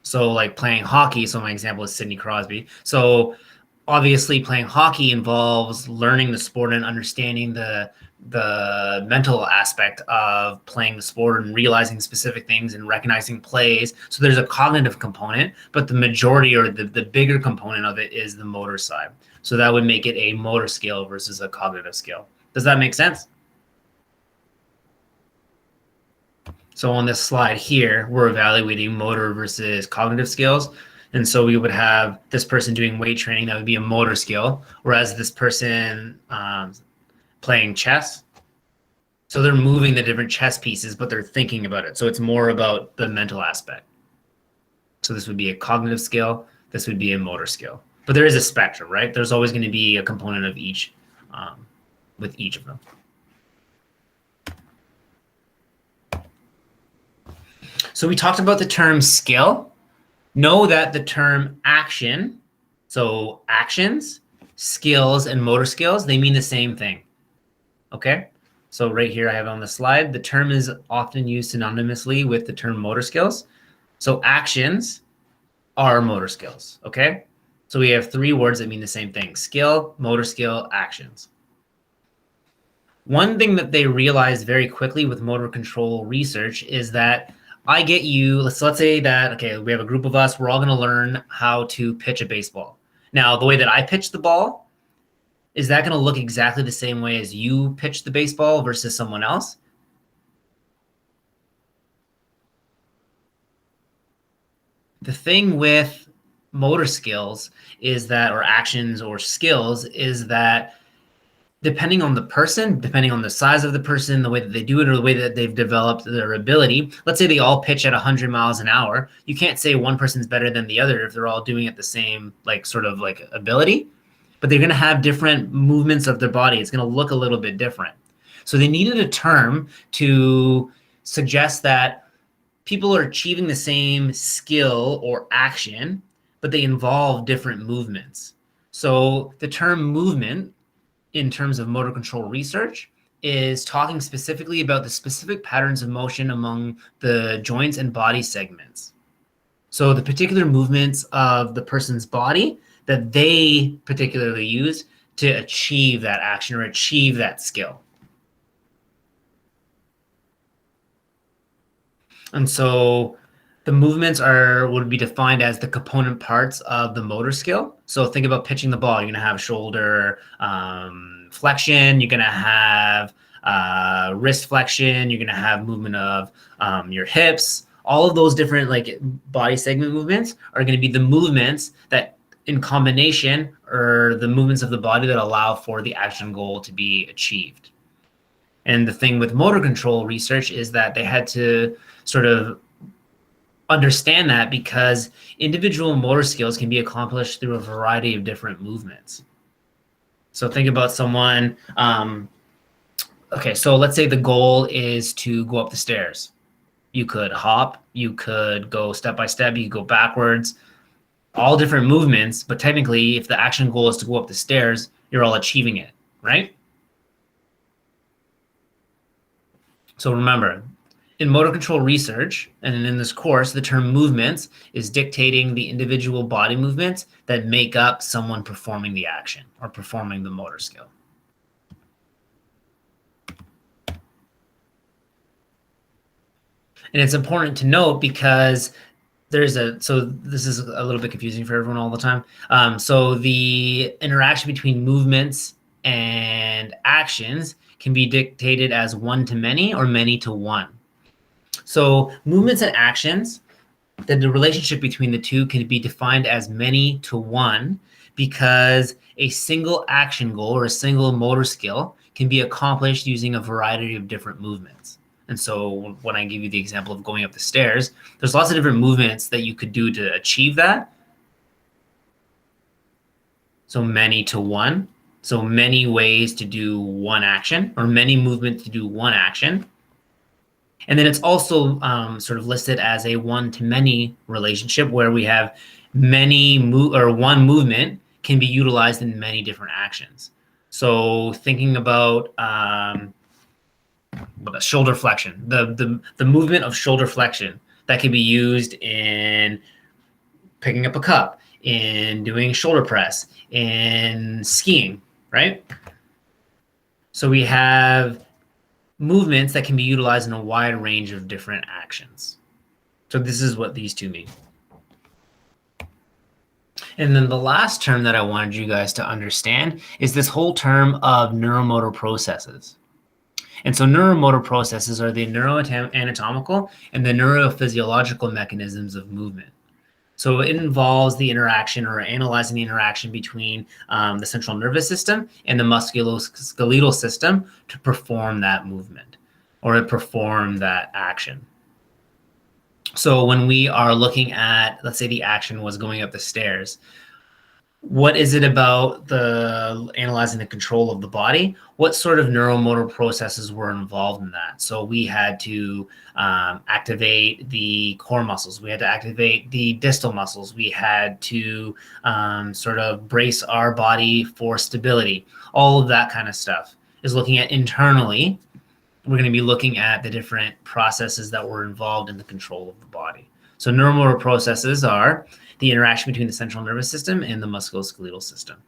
So like playing hockey, so my example is Sidney Crosby. So obviously playing hockey involves learning the sport and understanding the mental aspect of playing the sport and realizing specific things and recognizing plays. So there's a cognitive component, but the majority or the bigger component of it is the motor side. So that would make it a motor skill versus a cognitive skill. Does that make sense? So on this slide here, we're evaluating motor versus cognitive skills. And so we would have this person doing weight training, that would be a motor skill, whereas this person playing chess. So they're moving the different chess pieces, but they're thinking about it. So it's more about the mental aspect. So this would be a cognitive skill. This would be a motor skill. But there is a spectrum, right? There's always going to be a component of each with each of them. So we talked about the term skill. Know that the term action, so actions, skills, and motor skills, they mean the same thing. Okay? So right here I have on the slide, the term is often used synonymously with the term motor skills. So actions are motor skills, okay? So we have 3 words that mean the same thing: skill, motor skill, actions. One thing that they realized very quickly with motor control research is that I get you, let's say that, okay, we have a group of us, we're all going to learn how to pitch a baseball. Now, the way that I pitch the ball, is that going to look exactly the same way as you pitch the baseball versus someone else? The thing with motor skills is that, or actions or skills, is that depending on the person, depending on the size of the person, the way that they do it, or the way that they've developed their ability, let's say they all pitch at 100 miles an hour. You can't say one person's better than the other if they're all doing it the same, like sort of like ability, but they're going to have different movements of their body. It's going to look a little bit different. So they needed a term to suggest that people are achieving the same skill or action, but they involve different movements. So the term movement, in terms of motor control research, is talking specifically about the specific patterns of motion among the joints and body segments. So the particular movements of the person's body that they particularly use to achieve that action or achieve that skill. And so The movements would be defined as the component parts of the motor skill. So think about pitching the ball. You're going to have shoulder flexion. You're going to have wrist flexion. You're going to have movement of your hips. All of those different like body segment movements are going to be the movements that in combination are the movements of the body that allow for the action goal to be achieved. And the thing with motor control research is that they had to sort of understand that because individual motor skills can be accomplished through a variety of different movements. So think about someone, okay, so let's say the goal is to go up the stairs. You could hop, you could go step by step, you could go backwards, all different movements, but technically if the action goal is to go up the stairs, you're all achieving it, right? So remember, in motor control research, and in this course, the term movements is dictating the individual body movements that make up someone performing the action or performing the motor skill. And it's important to note because so this is a little bit confusing for everyone all the time. So the interaction between movements and actions can be dictated as one to many or many to one. So movements and actions, that the relationship between the two can be defined as many to one because a single action goal or a single motor skill can be accomplished using a variety of different movements. And so when I give you the example of going up the stairs, there's lots of different movements that you could do to achieve that. So many to one. So many ways to do one action or many movements to do one action. And then it's also sort of listed as a one-to-many relationship where we have one movement can be utilized in many different actions. So thinking about shoulder flexion, the movement of shoulder flexion that can be used in picking up a cup, in doing shoulder press, in skiing, right? So we have movements that can be utilized in a wide range of different actions. So this is what these two mean. And then the last term that I wanted you guys to understand is this whole term of neuromotor processes. And so neuromotor processes are the neuroanatomical and the neurophysiological mechanisms of movement. So it involves the interaction or analyzing the interaction between the central nervous system and the musculoskeletal system to perform that movement or to perform that action. So when we are looking at, let's say the action was going up the stairs, what is it about analyzing the control of the body? What sort of neuromotor processes were involved in that? So we had to activate the core muscles. We had to activate the distal muscles. We had to sort of brace our body for stability. All of that kind of stuff is looking at internally. We're going to be looking at the different processes that were involved in the control of the body. So neuromotor processes are the interaction between the central nervous system and the musculoskeletal system.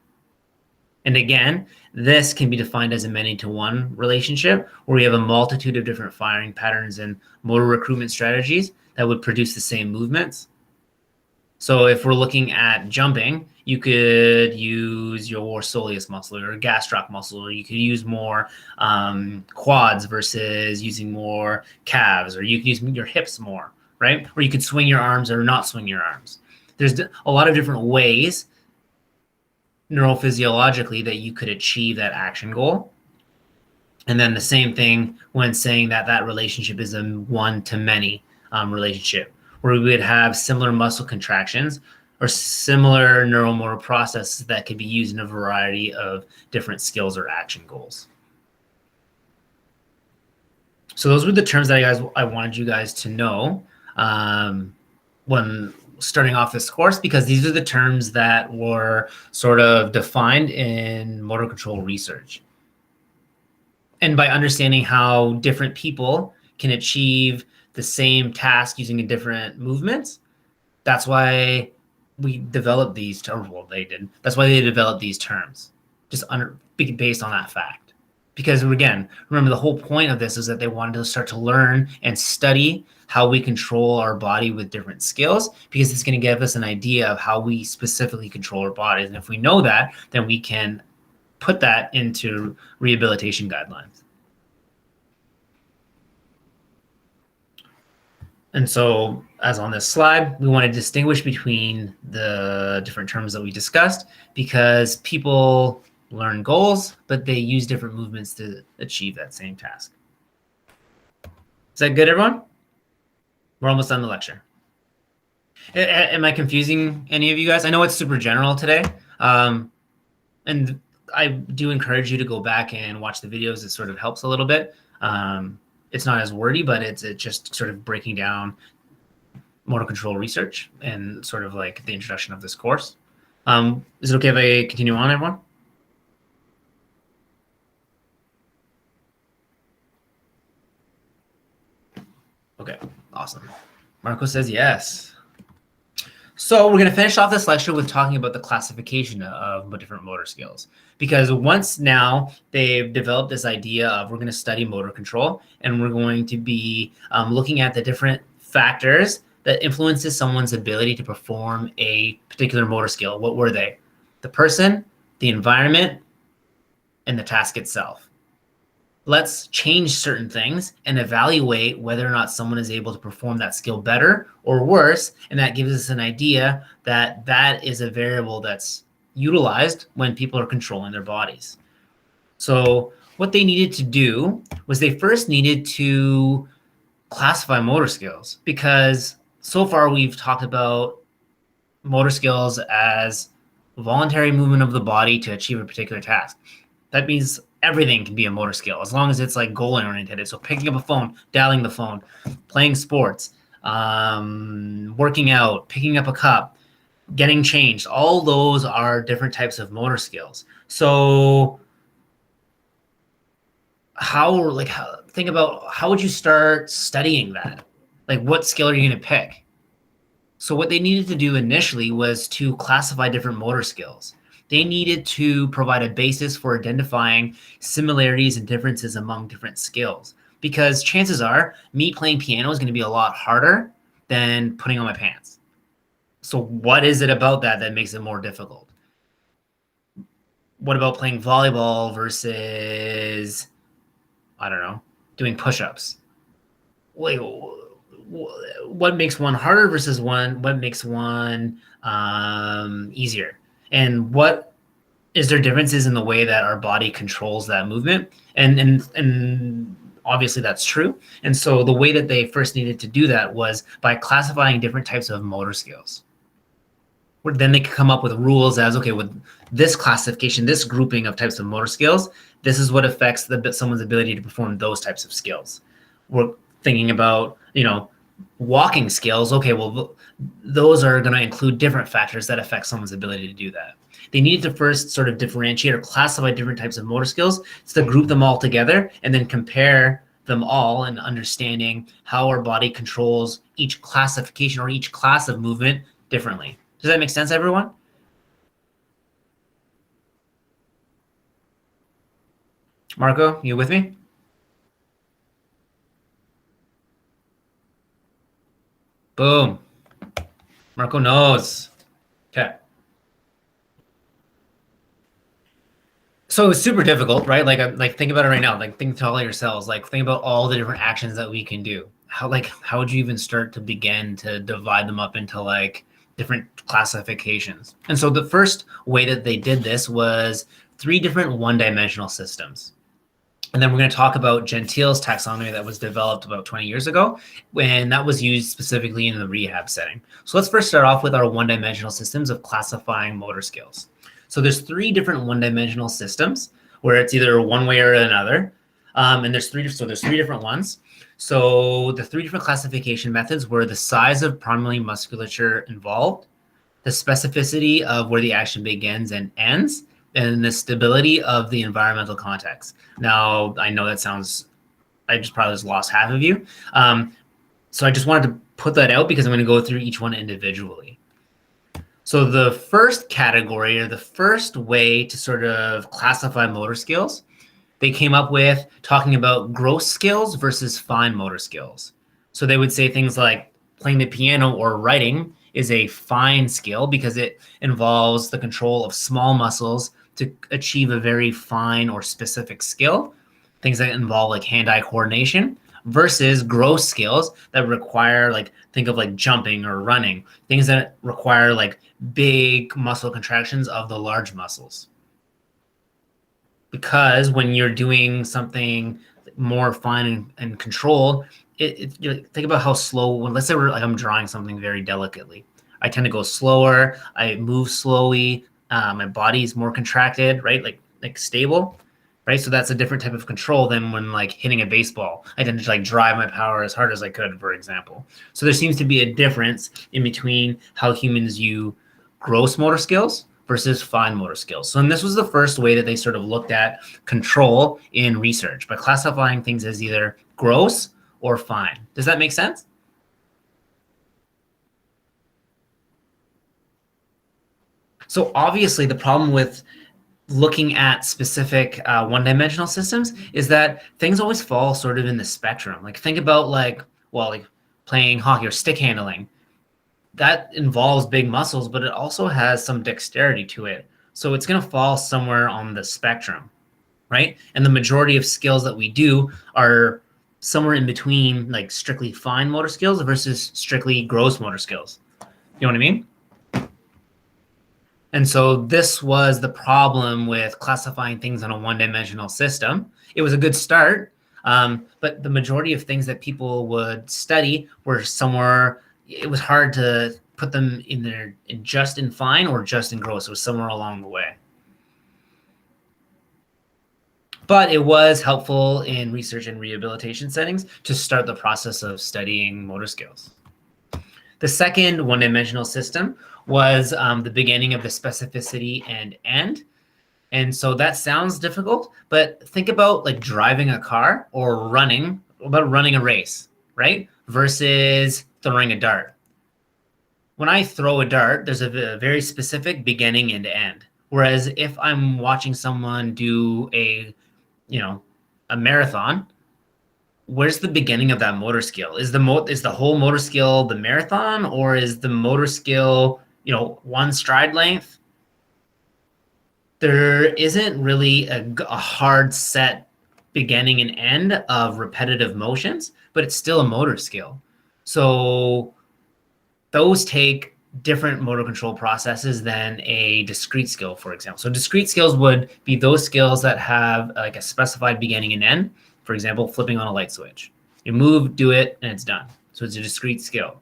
And again, this can be defined as a many-to-one relationship where we have a multitude of different firing patterns and motor recruitment strategies that would produce the same movements. So if we're looking at jumping, you could use your soleus muscle or gastroc muscle, or you could use more quads versus using more calves, or you could use your hips more, right? Or you could swing your arms or not swing your arms. There's a lot of different ways neurophysiologically that you could achieve that action goal. And then the same thing when saying that that relationship is a one-to-many relationship, where we would have similar muscle contractions or similar neuromotor processes that could be used in a variety of different skills or action goals. So those were the terms that I wanted you guys to know when starting off this course, because these are the terms that were sort of defined in motor control research. And by understanding how different people can achieve the same task using different movements, that's why we developed these terms. Well, they did. That's why they developed these terms, just based on that fact. Because again, remember the whole point of this is that they wanted to start to learn and study how we control our body with different skills, because it's going to give us an idea of how we specifically control our bodies. And if we know that, then we can put that into rehabilitation guidelines. And so, as on this slide, we want to distinguish between the different terms that we discussed, because people learn goals, but they use different movements to achieve that same task. Is that good, everyone? We're almost done the lecture. Am I confusing any of you guys? I know it's super general today. And I do encourage you to go back and watch the videos. It sort of helps a little bit. It's not as wordy, but it's just sort of breaking down motor control research and sort of like the introduction of this course. Is it okay if I continue on, everyone? Okay, awesome. Marco says yes. So we're going to finish off this lecture with talking about the classification of different motor skills. Because once now they've developed this idea of we're going to study motor control, and we're going to be looking at the different factors that influences someone's ability to perform a particular motor skill. What were they? The person, the environment, and the task itself. Let's change certain things and evaluate whether or not someone is able to perform that skill better or worse. And that gives us an idea that that is a variable that's utilized when people are controlling their bodies. So what they needed to do was they first needed to classify motor skills, because so far we've talked about motor skills as voluntary movement of the body to achieve a particular task. That means everything can be a motor skill as long as it's like goal oriented. So picking up a phone, dialing the phone, playing sports, working out, picking up a cup, getting changed, all those are different types of motor skills. So think about how would you start studying that? Like, what skill are you going to pick? So what they needed to do initially was to classify different motor skills. They needed to provide a basis for identifying similarities and differences among different skills, because chances are me playing piano is going to be a lot harder than putting on my pants. So what is it about that makes it more difficult? What about playing volleyball versus, I don't know, doing push-ups? Wait, what makes one harder versus what makes one easier? And what is there differences in the way that our body controls that movement? And obviously that's true. And so the way that they first needed to do that was by classifying different types of motor skills. Then they could come up with rules as, okay, with this classification, this grouping of types of motor skills, this is what affects someone's ability to perform those types of skills. We're thinking about, walking skills. Okay, well, those are going to include different factors that affect someone's ability to do that. They needed to first sort of differentiate or classify different types of motor skills to group them all together and then compare them all and understanding how our body controls each classification or each class of movement differently. Does that make sense, everyone? Marco, you with me? Boom. Marco knows. Okay. So it's super difficult, right? Like think about it right now. Like think to all yourselves. Like think about all the different actions that we can do. How would you even start to begin to divide them up into like different classifications? And so the first way that they did this was 3 different one-dimensional systems. And then we're going to talk about Gentile's taxonomy that was developed about 20 years ago, when that was used specifically in the rehab setting. So let's first start off with our one-dimensional systems of classifying motor skills. So there's 3 different one-dimensional systems where it's either one way or another. And there's 3 different ones. So the 3 different classification methods were the size of primary musculature involved, the specificity of where the action begins and ends, and the stability of the environmental context. Now, I know that sounds, I just probably just lost half of you. So I just wanted to put that out because I'm going to go through each one individually. So the first category, or the first way to sort of classify motor skills, they came up with talking about gross skills versus fine motor skills. So they would say things like playing the piano or writing is a fine skill because it involves the control of small muscles to achieve a very fine or specific skill. Things that involve like hand-eye coordination versus gross skills that require like, think of like jumping or running, things that require like big muscle contractions of the large muscles. Because when you're doing something more fine and controlled, think about how slow, when let's say I'm drawing something very delicately, I tend to go slower, I move slowly, my body's more contracted, right? Like stable, right? So that's a different type of control than when like hitting a baseball. I tend to like drive my power as hard as I could, for example. So there seems to be a difference in between how humans use gross motor skills versus fine motor skills. So, and this was the first way that they sort of looked at control in research by classifying things as either gross or fine. Does that make sense? So obviously the problem with looking at specific one-dimensional systems is that things always fall sort of in the spectrum. Like think about like playing hockey or stick handling. That involves big muscles, but it also has some dexterity to it. So it's going to fall somewhere on the spectrum, right? And the majority of skills that we do are somewhere in between like strictly fine motor skills versus strictly gross motor skills. You know what I mean? And so this was the problem with classifying things on a one-dimensional system. It was a good start, but the majority of things that people would study were somewhere, it was hard to put them in there just in fine or just in gross. It was somewhere along the way. But it was helpful in research and rehabilitation settings to start the process of studying motor skills. The second one-dimensional system was the beginning of the specificity and end. And so that sounds difficult, but think about like driving a car or running a race, right? Versus throwing a dart. When I throw a dart, there's a very specific beginning and end. Whereas if I'm watching someone do a marathon, where's the beginning of that motor skill? Is the whole motor skill the marathon, or is the motor skill, one stride length? There isn't really a hard set beginning and end of repetitive motions, but it's still a motor skill. So those take different motor control processes than a discrete skill, for example. So discrete skills would be those skills that have like a specified beginning and end. For example, flipping on a light switch. You move, do it, and it's done. So it's a discrete skill.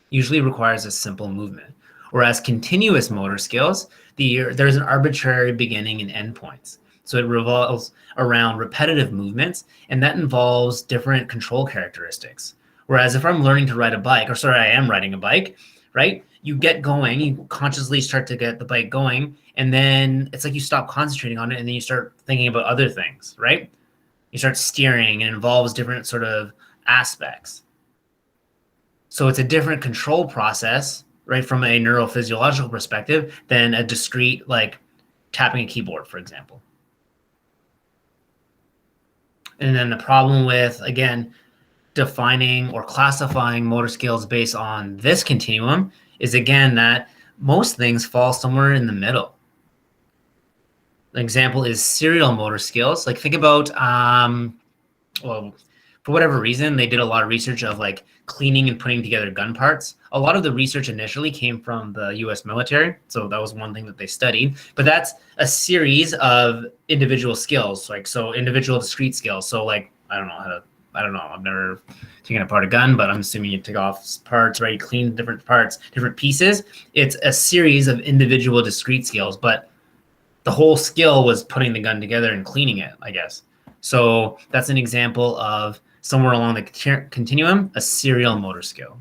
Usually requires a simple movement. Whereas continuous motor skills, there's an arbitrary beginning and end points. So it revolves around repetitive movements, and that involves different control characteristics. Whereas if I'm learning to ride a bike, I am riding a bike, right? You get going, you consciously start to get the bike going, and then it's like you stop concentrating on it, and then you start thinking about other things, right? You start steering, and it involves different sort of aspects. So it's a different control process, right, from a neurophysiological perspective than a discrete, like tapping a keyboard, for example. And then the problem with, again, defining or classifying motor skills based on this continuum is, again, that most things fall somewhere in the middle. An example is serial motor skills. Like think about, for whatever reason, they did a lot of research of like cleaning and putting together gun parts. A lot of the research initially came from the US military. So that was one thing that they studied, but that's a series of individual skills, individual discrete skills. So like, I don't know, I've never taken apart a gun, but I'm assuming you take off parts, right? Clean different parts, different pieces. It's a series of individual discrete skills, but the whole skill was putting the gun together and cleaning it, I guess. So that's an example of somewhere along the continuum, a serial motor skill.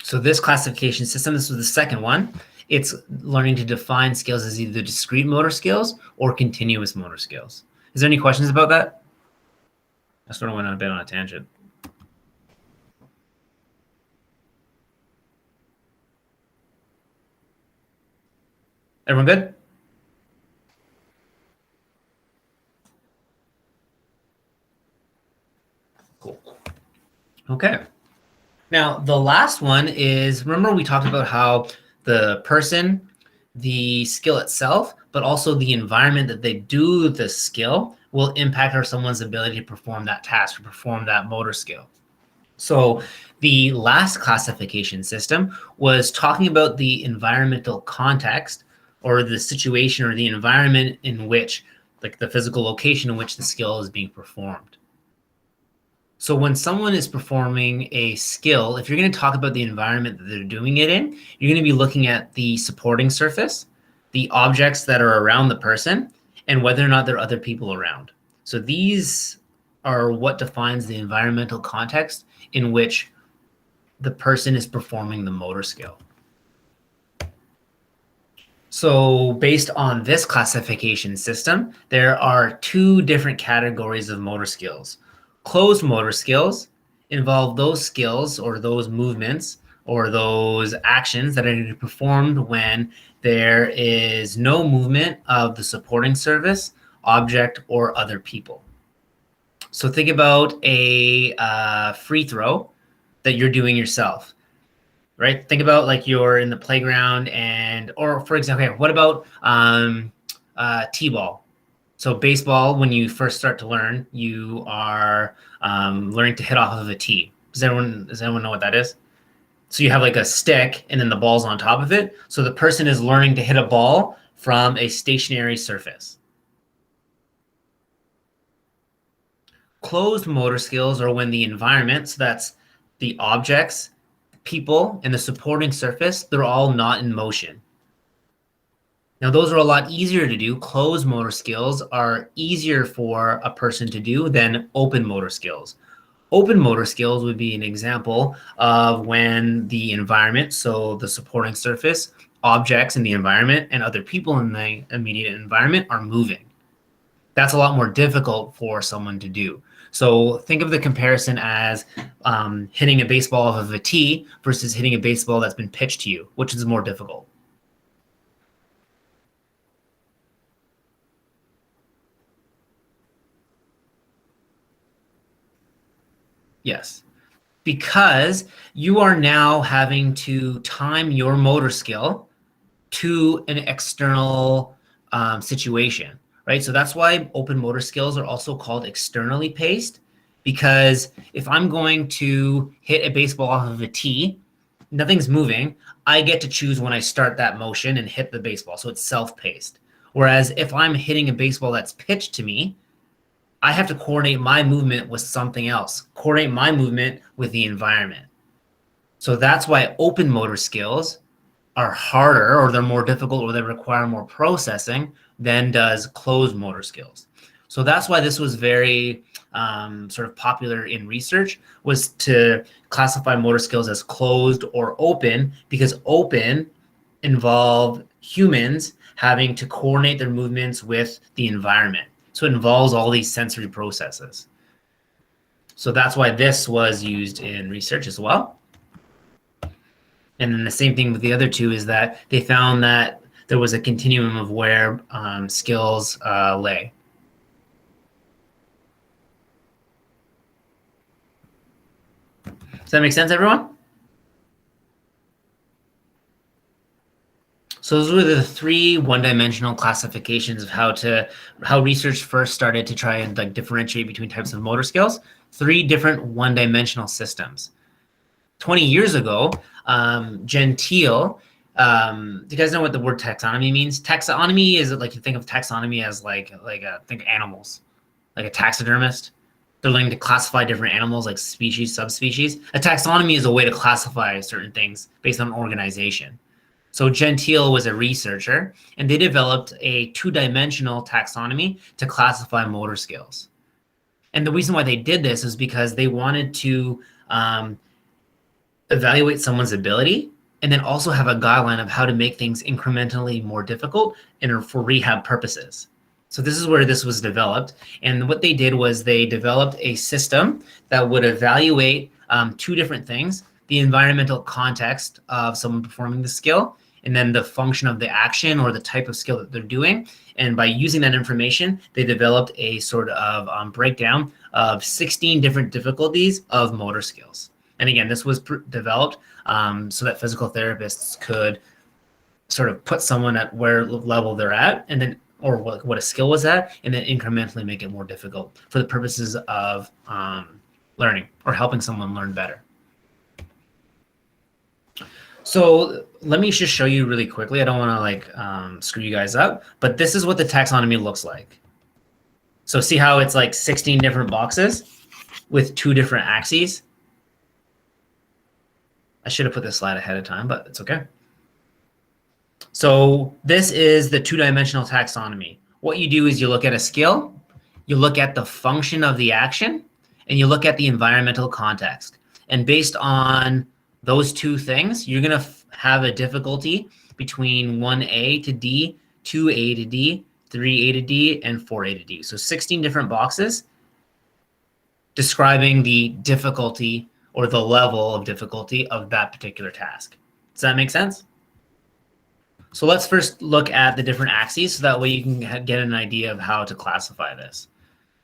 So this classification system, this was the second one. It's learning to define skills as either discrete motor skills or continuous motor skills. Is there any questions about that? I sort of went on a bit on a tangent. Everyone good? Okay. Now, the last one is, remember we talked about how the person, the skill itself, but also the environment that they do the skill will impact how someone's ability to perform that task or perform that motor skill. So the last classification system was talking about the environmental context or the situation or the environment in which, like the physical location in which the skill is being performed. So when someone is performing a skill, if you're going to talk about the environment that they're doing it in, you're going to be looking at the supporting surface, the objects that are around the person, and whether or not there are other people around. So these are what defines the environmental context in which the person is performing the motor skill. So based on this classification system, there are two different categories of motor skills. Closed motor skills involve those skills or those movements or those actions that are performed when there is no movement of the supporting surface, object, or other people. So think about a free throw that you're doing yourself, right? Think about like you're in the playground or for example, okay, what about T-ball? So baseball, when you first start to learn, you are learning to hit off of a tee. Does anyone know what that is? So you have like a stick and then the ball's on top of it. So the person is learning to hit a ball from a stationary surface. Closed motor skills are when the environment, so that's the objects, people, and the supporting surface, they're all not in motion. Now, those are a lot easier to do. Closed motor skills are easier for a person to do than open motor skills. Open motor skills would be an example of when the environment, so the supporting surface, objects in the environment, and other people in the immediate environment are moving. That's a lot more difficult for someone to do. So think of the comparison as hitting a baseball off of a tee versus hitting a baseball that's been pitched to you, which is more difficult. Yes, because you are now having to time your motor skill to an external situation, right? So that's why open motor skills are also called externally paced, because if I'm going to hit a baseball off of a tee, nothing's moving. I get to choose when I start that motion and hit the baseball. So it's self-paced. Whereas if I'm hitting a baseball that's pitched to me, I have to coordinate my movement with something else, coordinate my movement with the environment. So that's why open motor skills are harder, or they're more difficult, or they require more processing than does closed motor skills. So that's why this was very sort of popular in research, was to classify motor skills as closed or open, because open involve humans having to coordinate their movements with the environment. So it involves all these sensory processes. So that's why this was used in research as well. And then the same thing with the other two is that they found that there was a continuum of where skills lay. Does that make sense, everyone? So those were the three one-dimensional classifications of how research first started to try and like differentiate between types of motor skills. Three different one-dimensional systems. 20 years ago, Gentile, do you guys know what the word taxonomy means? Taxonomy is like, you think of taxonomy as think animals, like a taxidermist. They're learning to classify different animals like species, subspecies. A taxonomy is a way to classify certain things based on organization. So Gentile was a researcher, and they developed a two-dimensional taxonomy to classify motor skills. And the reason why they did this is because they wanted to evaluate someone's ability and then also have a guideline of how to make things incrementally more difficult and for rehab purposes. So this is where this was developed. And what they did was they developed a system that would evaluate two different things: the environmental context of someone performing the skill and then the function of the action or the type of skill that they're doing. And by using that information, they developed a sort of breakdown of 16 different difficulties of motor skills. And again, this was developed so that physical therapists could sort of put someone at where level they're at, and then or what a skill was at, and then incrementally make it more difficult for the purposes of learning or helping someone learn better. So let me just show you really quickly. I don't want to like screw you guys up, but this is what the taxonomy looks like. So see how it's like 16 different boxes with 2 different axes? I should have put this slide ahead of time, but it's okay. So this is the 2-dimensional taxonomy. What you do is you look at a skill, you look at the function of the action, and you look at the environmental context. And based on those 2 things, you're going to have a difficulty between 1A to D, 2A to D, 3A to D, and 4A to D. So 16 different boxes describing the difficulty or the level of difficulty of that particular task. Does that make sense? So let's first look at the different axes so that way you can get an idea of how to classify this.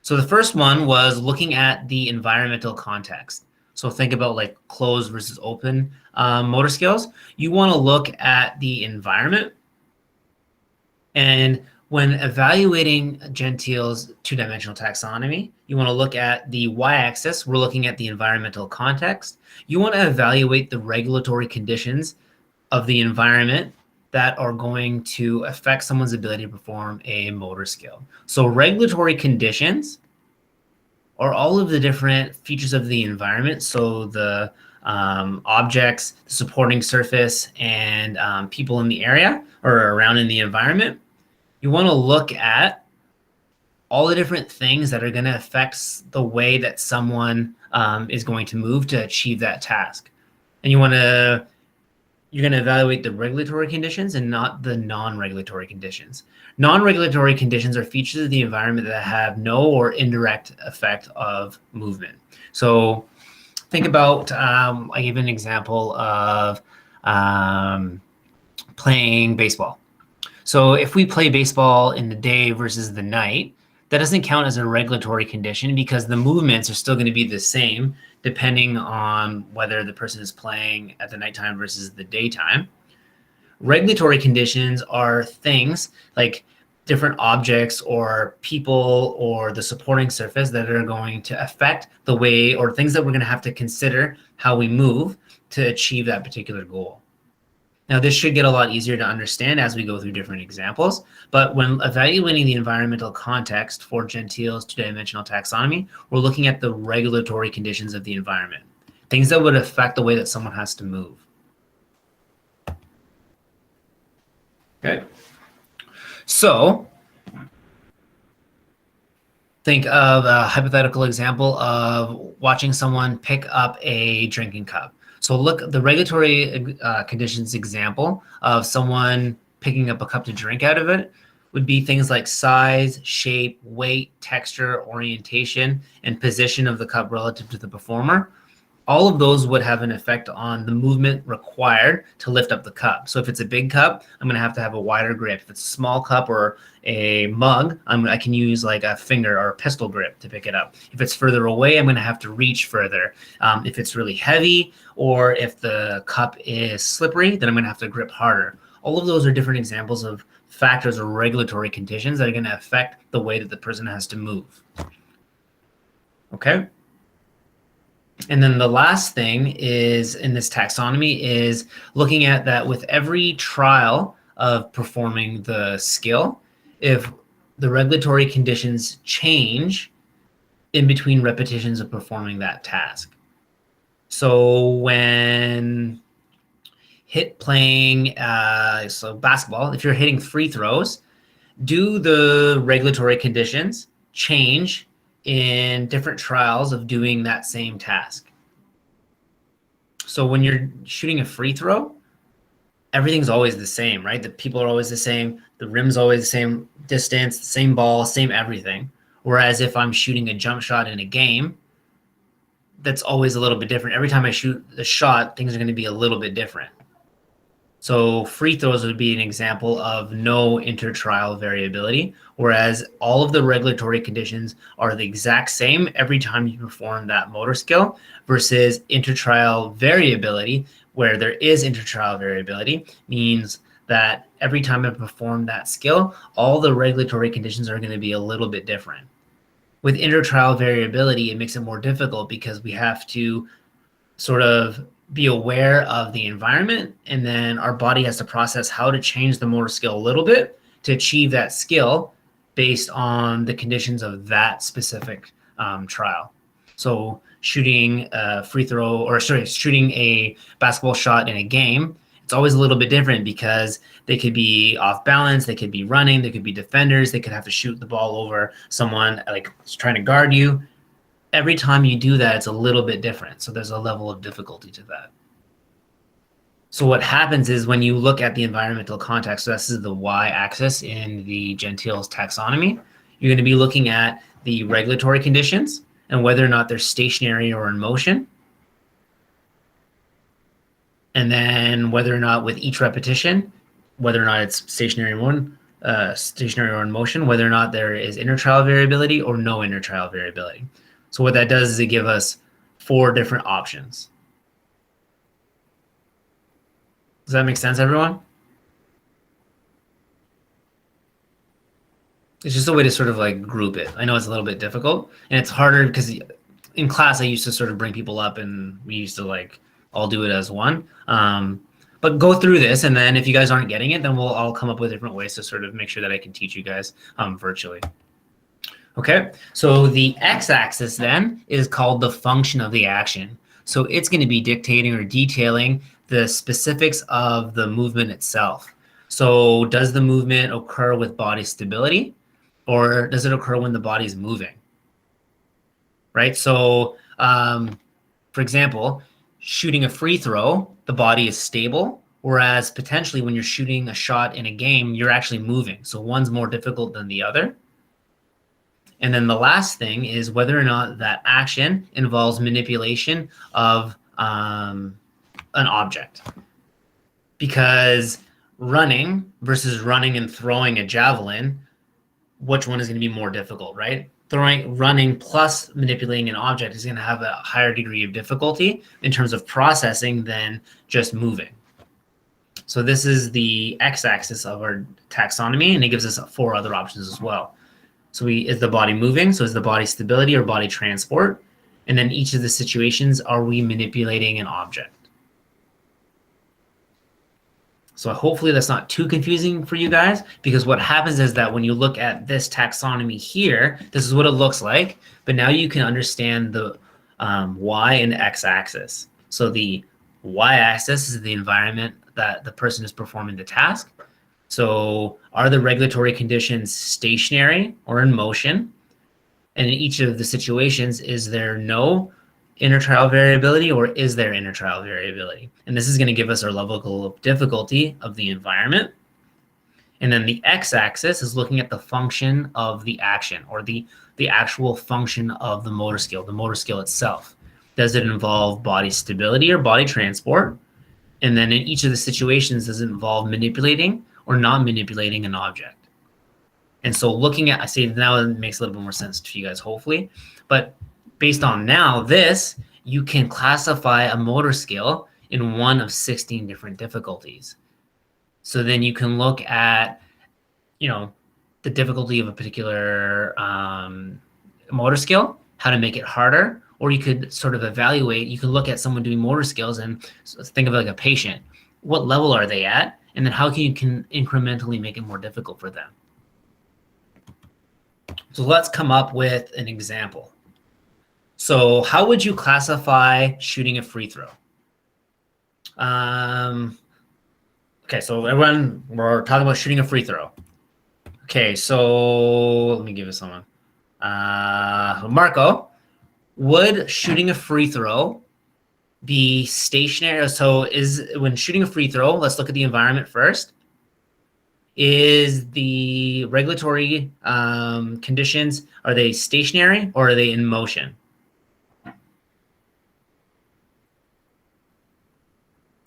So the first one was looking at the environmental context. So think about like closed versus open motor skills. You want to look at the environment. And when evaluating Gentile's 2-dimensional taxonomy, you want to look at the y-axis. We're looking at the environmental context. You want to evaluate the regulatory conditions of the environment that are going to affect someone's ability to perform a motor skill. So regulatory conditions are all of the different features of the environment. So the objects, the supporting surface, and people in the area or around in the environment. You want to look at all the different things that are going to affect the way that someone is going to move to achieve that task. And you're going to evaluate the regulatory conditions and not the non-regulatory conditions. Non-regulatory conditions are features of the environment that have no or indirect effect of movement. So think about, I gave an example of playing baseball. So if we play baseball in the day versus the night, that doesn't count as a regulatory condition because the movements are still going to be the same depending on whether the person is playing at the nighttime versus the daytime. Regulatory conditions are things like different objects or people or the supporting surface that are going to affect the way, or things that we're going to have to consider how we move to achieve that particular goal. Now, this should get a lot easier to understand as we go through different examples, but when evaluating the environmental context for Gentile's 2-dimensional taxonomy, we're looking at the regulatory conditions of the environment, things that would affect the way that someone has to move. Okay. So think of a hypothetical example of watching someone pick up a drinking cup. So look at the regulatory conditions example of someone picking up a cup to drink out of it would be things like size, shape, weight, texture, orientation, and position of the cup relative to the performer. All of those would have an effect on the movement required to lift up the cup. So if it's a big cup, I'm going to have a wider grip. If it's a small cup or a mug, I can use like a finger or a pistol grip to pick it up. If it's further away, I'm going to have to reach further. If it's really heavy or if the cup is slippery, then I'm going to have to grip harder. All of those are different examples of factors or regulatory conditions that are going to affect the way that the person has to move. Okay. And then the last thing is in this taxonomy is looking at that with every trial of performing the skill, if the regulatory conditions change in between repetitions of performing that task. So when playing basketball, if you're hitting free throws, do the regulatory conditions change in different trials of doing that same task? So when you're shooting a free throw, everything's always the same, right? The people are always the same. The rim's always the same distance, the same ball, same everything. Whereas if I'm shooting a jump shot in a game, that's always a little bit different. Every time I shoot a shot, things are going to be a little bit different. So free throws would be an example of no intertrial variability, whereas all of the regulatory conditions are the exact same every time you perform that motor skill, versus intertrial variability, where there is intertrial variability, means that every time I perform that skill, all the regulatory conditions are going to be a little bit different. With intertrial variability, it makes it more difficult because we have to sort of be aware of the environment, and then our body has to process how to change the motor skill a little bit to achieve that skill based on the conditions of that specific trial. So shooting a free throw, or sorry, shooting a basketball shot in a game, it's always a little bit different because they could be off balance, they could be running, they could be defenders, they could have to shoot the ball over someone like trying to guard you. Every time you do that, it's a little bit different. So there's a level of difficulty to that. So what happens is when you look at the environmental context, so this is the y-axis in the Gentile's taxonomy, you're going to be looking at the regulatory conditions and whether or not they're stationary or in motion. And then whether or not with each repetition, whether or not it's stationary or in motion, whether or not there is intertrial variability or no intertrial variability. So what that does is it gives us 4 different options. Does that make sense, everyone? It's just a way to sort of like group it. I know it's a little bit difficult, and it's harder because in class I used to sort of bring people up and we used to like all do it as one. But go through this, and then if you guys aren't getting it, then I'll come up with different ways to sort of make sure that I can teach you guys virtually. Okay, so the x-axis then is called the function of the action. So it's going to be dictating or detailing the specifics of the movement itself. So does the movement occur with body stability, or does it occur when the body is moving? Right, so for example, shooting a free throw, the body is stable, whereas potentially when you're shooting a shot in a game, you're actually moving. So one's more difficult than the other. And then the last thing is whether or not that action involves manipulation of an object. Because running versus running and throwing a javelin, which one is going to be more difficult, right? Running plus manipulating an object is going to have a higher degree of difficulty in terms of processing than just moving. So this is the x-axis of our taxonomy, and it gives us 4 other options as well. So is the body moving? So is the body stability or body transport? And then each of the situations, are we manipulating an object? So hopefully that's not too confusing for you guys, because what happens is that when you look at this taxonomy here, this is what it looks like, but now you can understand the y and x-axis. So the y-axis is the environment that the person is performing the task. So are the regulatory conditions stationary or in motion? And in each of the situations, is there no intertrial variability or is there intertrial variability? And this is going to give us our level of difficulty of the environment. And then the x-axis is looking at the function of the action, or the actual function of the motor skill itself. Does it involve body stability or body transport? And then in each of the situations, does it involve manipulating or not manipulating an object? And so looking at, I say now it makes a little bit more sense to you guys, hopefully. But based on now this, you can classify a motor skill in one of 16 different difficulties. So then you can look at, the difficulty of a particular motor skill, how to make it harder, or you could sort of evaluate, you can look at someone doing motor skills and think of it like a patient. What level are they at? And then how can incrementally make it more difficult for them? So let's come up with an example. So how would you classify shooting a free throw? Okay, so everyone, we're talking about shooting a free throw. Okay, so let me give it someone. Marco, would shooting a free throw be stationary? So when shooting a free throw, let's look at the environment first. Is the regulatory conditions, are they stationary or are they in motion?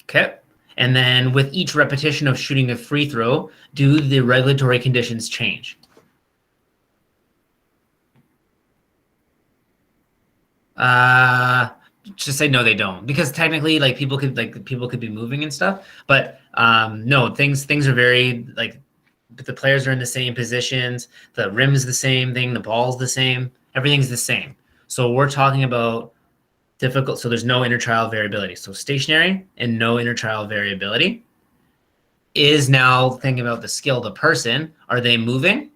Okay. And then with each repetition of shooting a free throw, do the regulatory conditions change? Just say no, they don't, because technically, like people could be moving and stuff, but no, things are very like the players are in the same positions, the rim's the same thing, the ball's the same, everything's the same. So we're talking about difficult. So there's no intertrial variability. So stationary and no intertrial variability is now thinking about the skill of the person. Are they moving?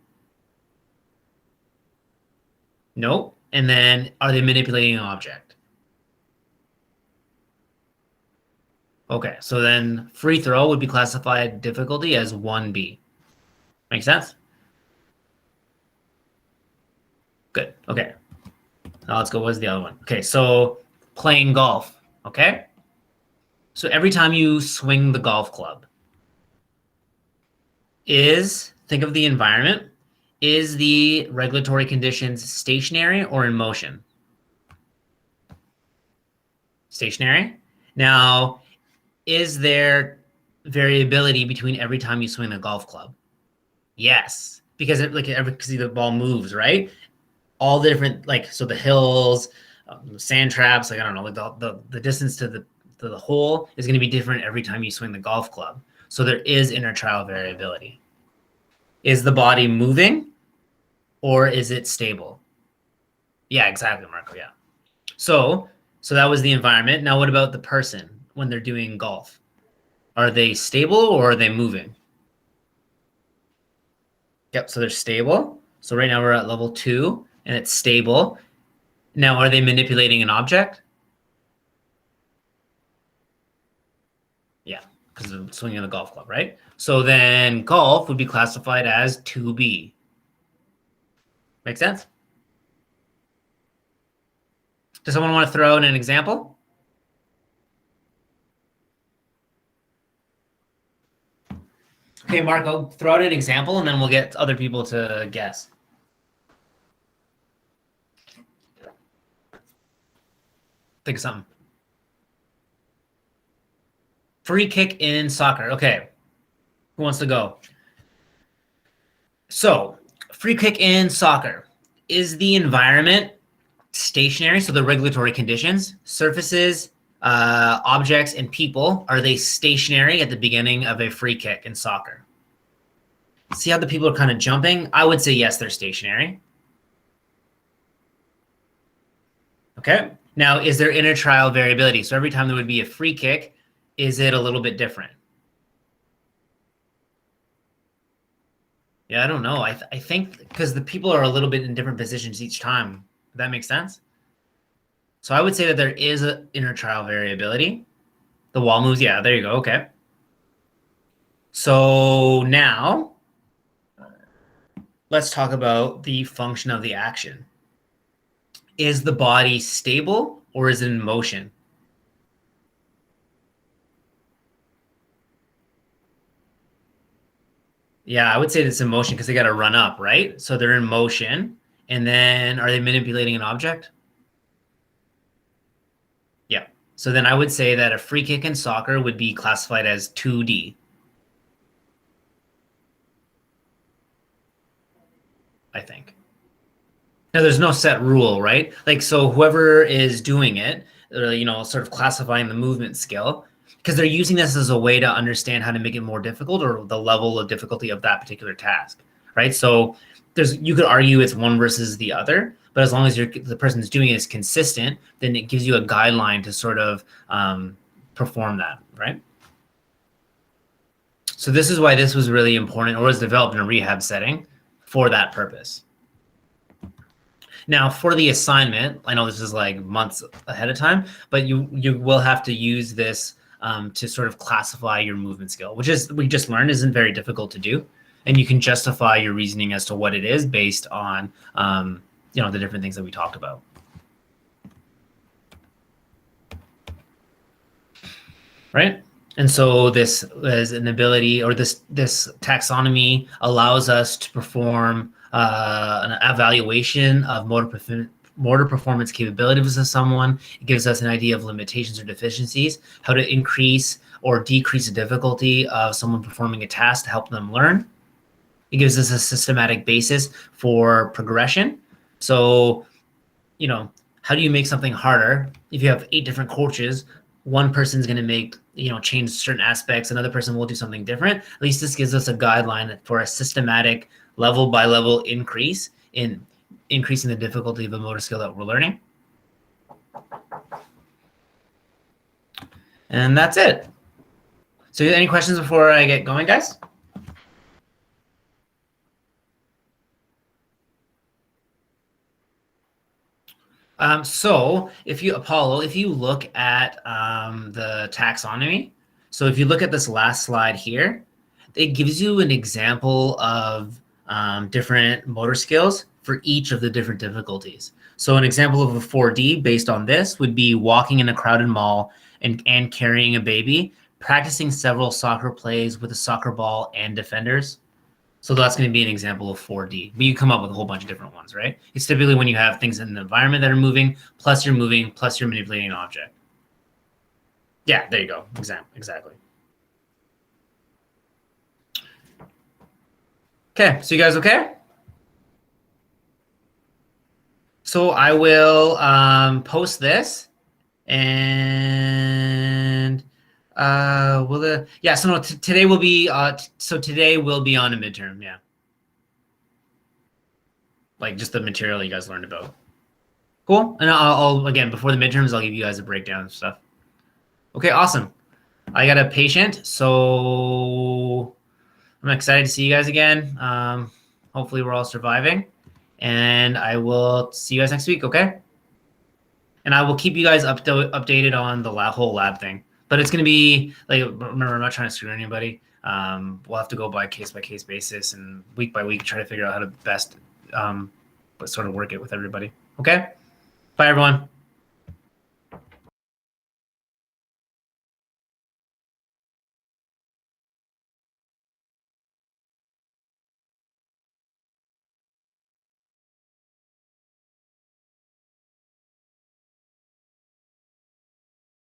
Nope. And then are they manipulating an object? Okay, so then free throw would be classified difficulty as 1B. Make sense? Good. Okay. Now let's go. What's the other one? Okay, so playing golf. Okay. So every time you swing the golf club, think of the environment. Is the regulatory conditions stationary or in motion? Stationary. Now, is there variability between every time you swing the golf club? Yes, because because the ball moves, right? All the different, like, so the hills, sand traps, like, I don't know, like the distance to the hole is going to be different every time you swing the golf club. So there is intertrial variability. Is the body moving or is it stable? Yeah, exactly, Marco. Yeah. So that was the environment. Now, what about the person when they're doing golf? Are they stable or are they moving? Yep, so they're stable. So right now we're at level 2 and it's stable. Now, are they manipulating an object? Yeah, because of swinging the golf club, right? So then golf would be classified as 2B. Make sense? Does someone want to throw in an example? Okay, Marco, throw out an example and then we'll get other people to guess. Think of something. Free kick in soccer. Okay. Who wants to go? So, free kick in soccer. Is the environment stationary? So the regulatory conditions, surfaces, objects, and people, are they stationary at the beginning of a free kick in soccer? See how the people are kind of jumping? I would say yes, they're stationary. Okay. Now, is there intertrial variability? So every time there would be a free kick, is it a little bit different? Yeah, I don't know. I think because the people are a little bit in different positions each time. Does that make sense? So I would say that there is an intertrial variability. The wall moves. Yeah, there you go. Okay. So now let's talk about the function of the action. Is the body stable or is it in motion? Yeah, I would say it's in motion because they got to run up, right? So they're in motion. And then are they manipulating an object? Yeah. So then I would say that a free kick in soccer would be classified as 2D. I think. Now, there's no set rule, right? Like, so whoever is doing it, sort of classifying the movement skill, because they're using this as a way to understand how to make it more difficult or the level of difficulty of that particular task, right? So you could argue it's one versus the other, but as long as the person's doing it is consistent, then it gives you a guideline to sort of perform that, right? So this is why this was really important, or was developed in a rehab setting for that purpose. Now, for the assignment, I know this is like months ahead of time, but you will have to use this to sort of classify your movement skill, which is, we just learned, isn't very difficult to do. And you can justify your reasoning as to what it is based on, the different things that we talked about. Right? And so this is an ability, or this taxonomy allows us to perform an evaluation of motor performance capabilities of someone. It gives us an idea of limitations or deficiencies, how to increase or decrease the difficulty of someone performing a task to help them learn. It gives us a systematic basis for progression. So, you know, how do you make something harder? If you have 8 different coaches, one person's going to make, change certain aspects. Another person will do something different. At least this gives us a guideline for a systematic level by level increase in increasing the difficulty of a motor skill that we're learning. And that's it. So any questions before I get going, guys? So if you look at the taxonomy, so if you look at this last slide here, it gives you an example of different motor skills for each of the different difficulties. So an example of a 4D based on this would be walking in a crowded mall and carrying a baby, practicing several soccer plays with a soccer ball and defenders. So that's going to be an example of 4D. But you come up with a whole bunch of different ones, right? It's typically when you have things in the environment that are moving, plus you're moving, plus you're manipulating an object. Yeah, there you go. Exactly. Okay, so you guys okay? So I will post this, and today will be today will be on a midterm, yeah. Like just the material you guys learned about. Cool. And I'll again, before the midterms, I'll give you guys a breakdown of stuff. Okay, awesome. I got a patient, so I'm excited to see you guys again. Hopefully we're all surviving, and I will see you guys next week, okay? And I will keep you guys updated on the whole lab thing. But it's going to be, like, remember, I'm not trying to screw anybody. We'll have to go by case basis and week by week, try to figure out how to best sort of work it with everybody. Okay? Bye, everyone.